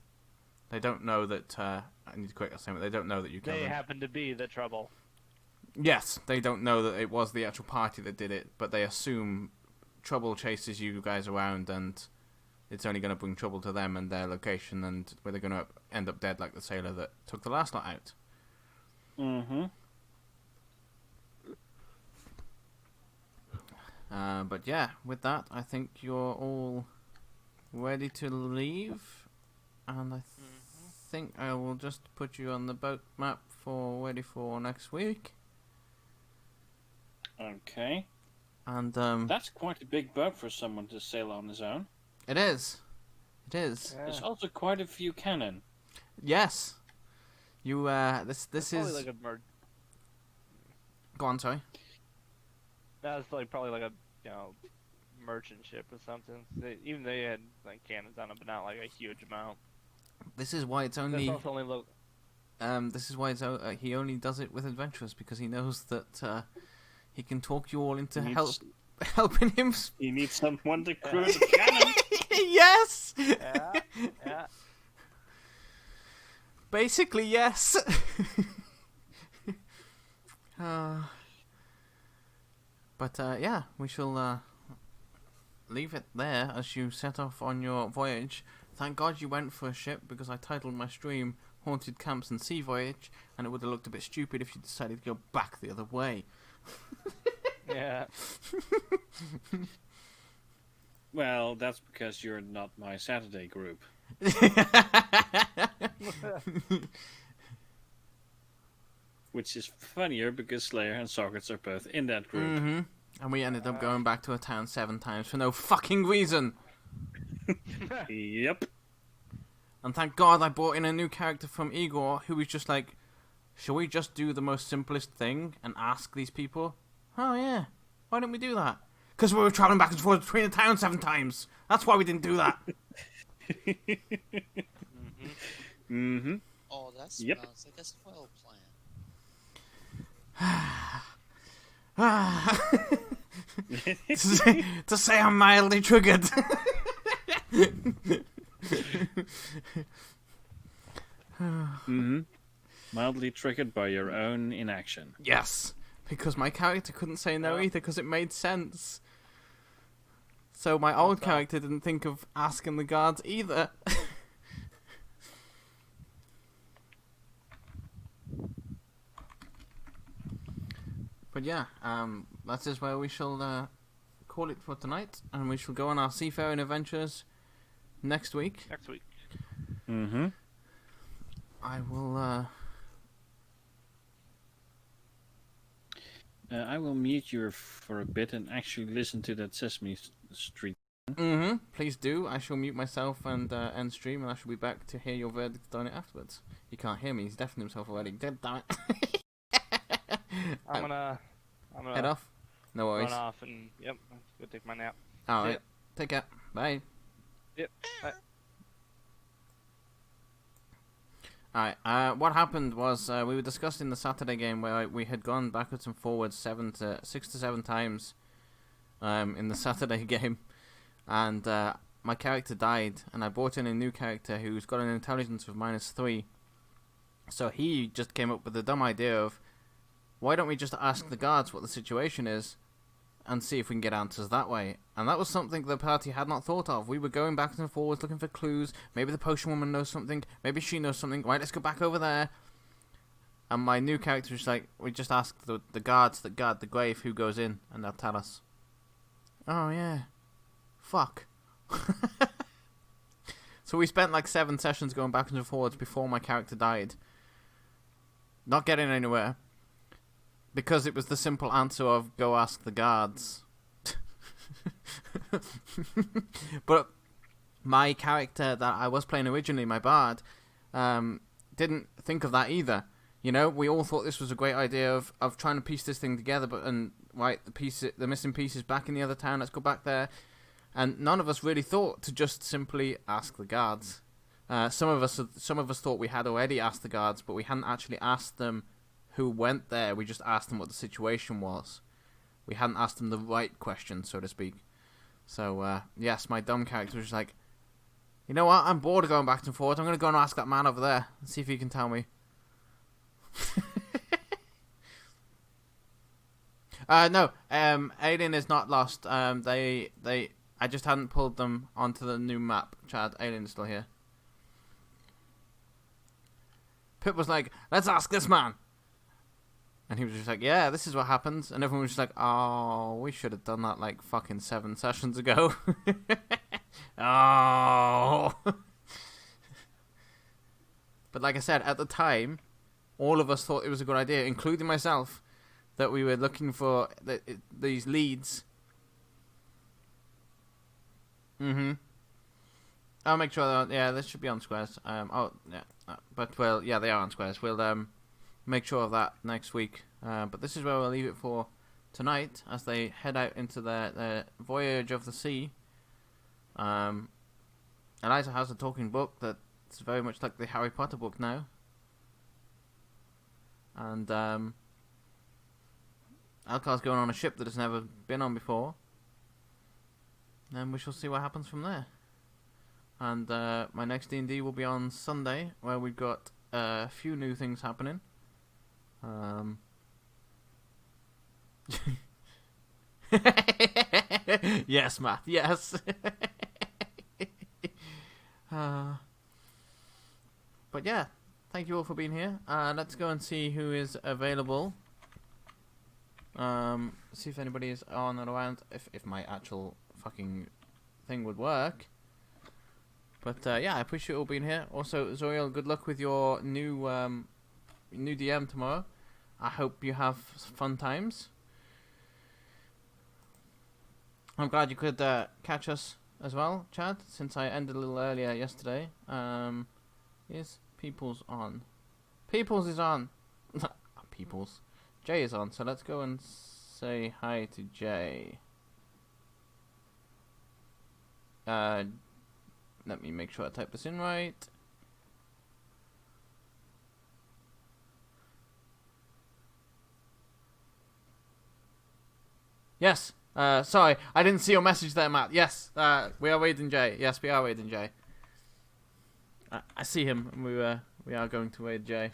They don't know that... I need to correct that statement. They don't know that you killed They him. happen to be the trouble. Yes, they don't know that it was the actual party that did it, but they assume trouble chases you guys around, and it's only going to bring trouble to them and their location, and where they're going to end up dead like the sailor that took the last lot out. Mm-hmm. But yeah, with that, I think you're all ready to leave, and I think I will just put you on the boat map for ready for next week. Okay. And That's quite a big boat for someone to sail on his own. it is. It is. There's also quite a few cannon. Yes. You this Probably is like a Go on, sorry. That's like probably like a merchant ship or something. Even they had like cannons on them, but not like a huge amount. This is why it's That's only also only This is why he only does it with adventurers, because he knows that he can talk you all into helping him. You need someone to crew the cannon. Yes. Yeah. Yeah. Basically, yes. But yeah, we shall leave it there as you set off on your voyage. Thank God you went for a ship, because I titled my stream Haunted Camps and Sea Voyage, and it would have looked a bit stupid if you decided to go back the other way. Yeah. Well, that's because you're not my Saturday group. Which is funnier because Slayer and Sockets are both in that group. Mm-hmm. And we ended up going back to a town 7 times for no fucking reason. Yep. And thank God I brought in a new character from Igor, who was just like, shall we just do the most simplest thing and ask these people? Oh yeah, why didn't we do that? Because we were travelling back and forth between the town 7 times. That's why we didn't do that. Mm-hmm. Oh, that smells Yep. like a spoiled plan. to say I'm mildly triggered. Mm-hmm. Mildly triggered by your own inaction. Yes, because my character couldn't say no either, because it made sense. So my old character didn't think of asking the guards either. But yeah, that is where we shall call it for tonight, and we shall go on our seafaring adventures next week. Next week. Mm-hmm. I will. I will mute you for a bit and actually listen to that Sesame Street. Mm-hmm. Please do. I shall mute myself and end stream, and I shall be back to hear your verdict on it afterwards. He can't hear me. He's deafened himself already. Damn it. I'm gonna Head off. No worries. run off and go take my nap. All See right. Take care. Bye. Yep. Bye. Alright, what happened was we were discussing the Saturday game where we had gone backwards and forwards 6 to 7 times in the Saturday game, and my character died, and I brought in a new character who's got an intelligence of -3. So he just came up with the dumb idea of, why don't we just ask the guards what the situation is and see if we can get answers that way. And that was something the party had not thought of. We were going back and forwards looking for clues. Maybe the potion woman knows something. Maybe she knows something. Right, let's go back over there. And my new character was like, we just ask the guards that guard the grave who goes in, and they'll tell us. Oh, yeah. Fuck. So we spent like 7 sessions going back and forwards before my character died. Not getting anywhere. Because it was the simple answer of, go ask the guards. But my character that I was playing originally, my bard, didn't think of that either. You know, we all thought this was a great idea of trying to piece this thing together, but the missing pieces back in the other town, let's go back there. And none of us really thought to just simply ask the guards. Some of us thought we had already asked the guards, but we hadn't actually asked them who went there. We just asked them what the situation was. We hadn't asked them the right question, so to speak. So, yes, my dumb character was like, you know what, I'm bored of going back and forth. I'm going to go and ask that man over there and see if he can tell me. No, Alien is not lost. I just hadn't pulled them onto the new map, Chad. Alien is still here. Pip was like, let's ask this man. And he was just like, yeah, this is what happens. And everyone was just like, oh, we should have done that like fucking 7 sessions ago. Oh. But like I said, at the time, all of us thought it was a good idea, including myself, that we were looking for these leads. Mm-hmm. I'll make sure that, this should be on squares. But, well, yeah, they are on squares. We'll, make sure of that next week. But this is where we'll leave it for tonight as they head out into the voyage of the sea. Eliza has a talking book that's very much like the Harry Potter book now. And Alcar's going on a ship that has never been on before. And we shall see what happens from there. And my next D&D will be on Sunday, where we've got a few new things happening. Yes, Matt, yes. But yeah, thank you all for being here. Let's go and see who is available. See if anybody is on and around, if my actual fucking thing would work. But yeah, I appreciate you all being here. Also, Zoriel, good luck with your new DM tomorrow. I hope you have fun times. I'm glad you could catch us as well, Chad, since I ended a little earlier yesterday. Is Peoples on? Peoples is on! Peoples. Jay is on, so let's go and say hi to Jay. Let me make sure I type this in right. Yes. Sorry, I didn't see your message there, Matt. Yes, we are waiting Jay. Yes, we are waiting Jay. I see him, and we are going to raid Jay.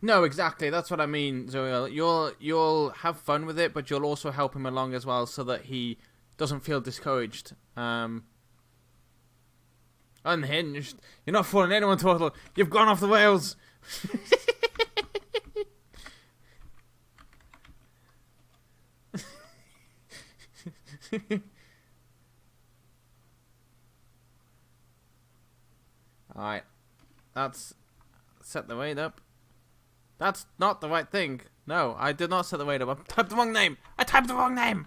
No, exactly. That's what I mean, Zoriel. You'll have fun with it, but you'll also help him along as well, so that he doesn't feel discouraged. Unhinged. You're not fooling anyone, Turtle. You've gone off the rails. Alright. That's set the weight up. That's not the right thing. No, I did not set the weight up. I typed the wrong name. I typed the wrong name.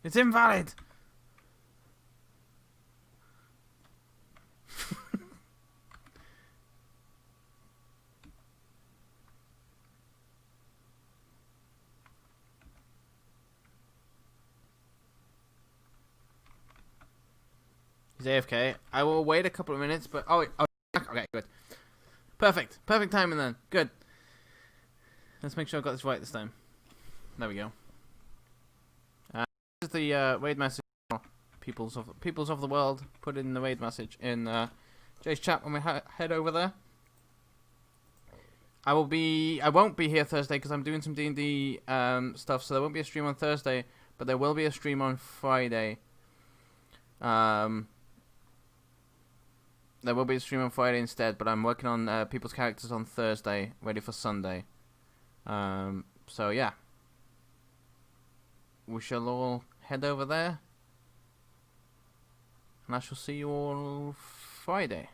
It's invalid. He's AFK. I will wait a couple of minutes, but oh, okay, good. Perfect timing then. Good. Let's make sure I got this right this time. There we go. This is the raid message. Peoples of the world. Put in the raid message in Jay's chat when we head over there. I won't be here Thursday because I'm doing some D&D stuff, so there won't be a stream on Thursday, but there will be a stream on Friday. There will be a stream on Friday instead, but I'm working on people's characters on Thursday, ready for Sunday. So yeah. We shall all head over there. And I shall see you all Friday.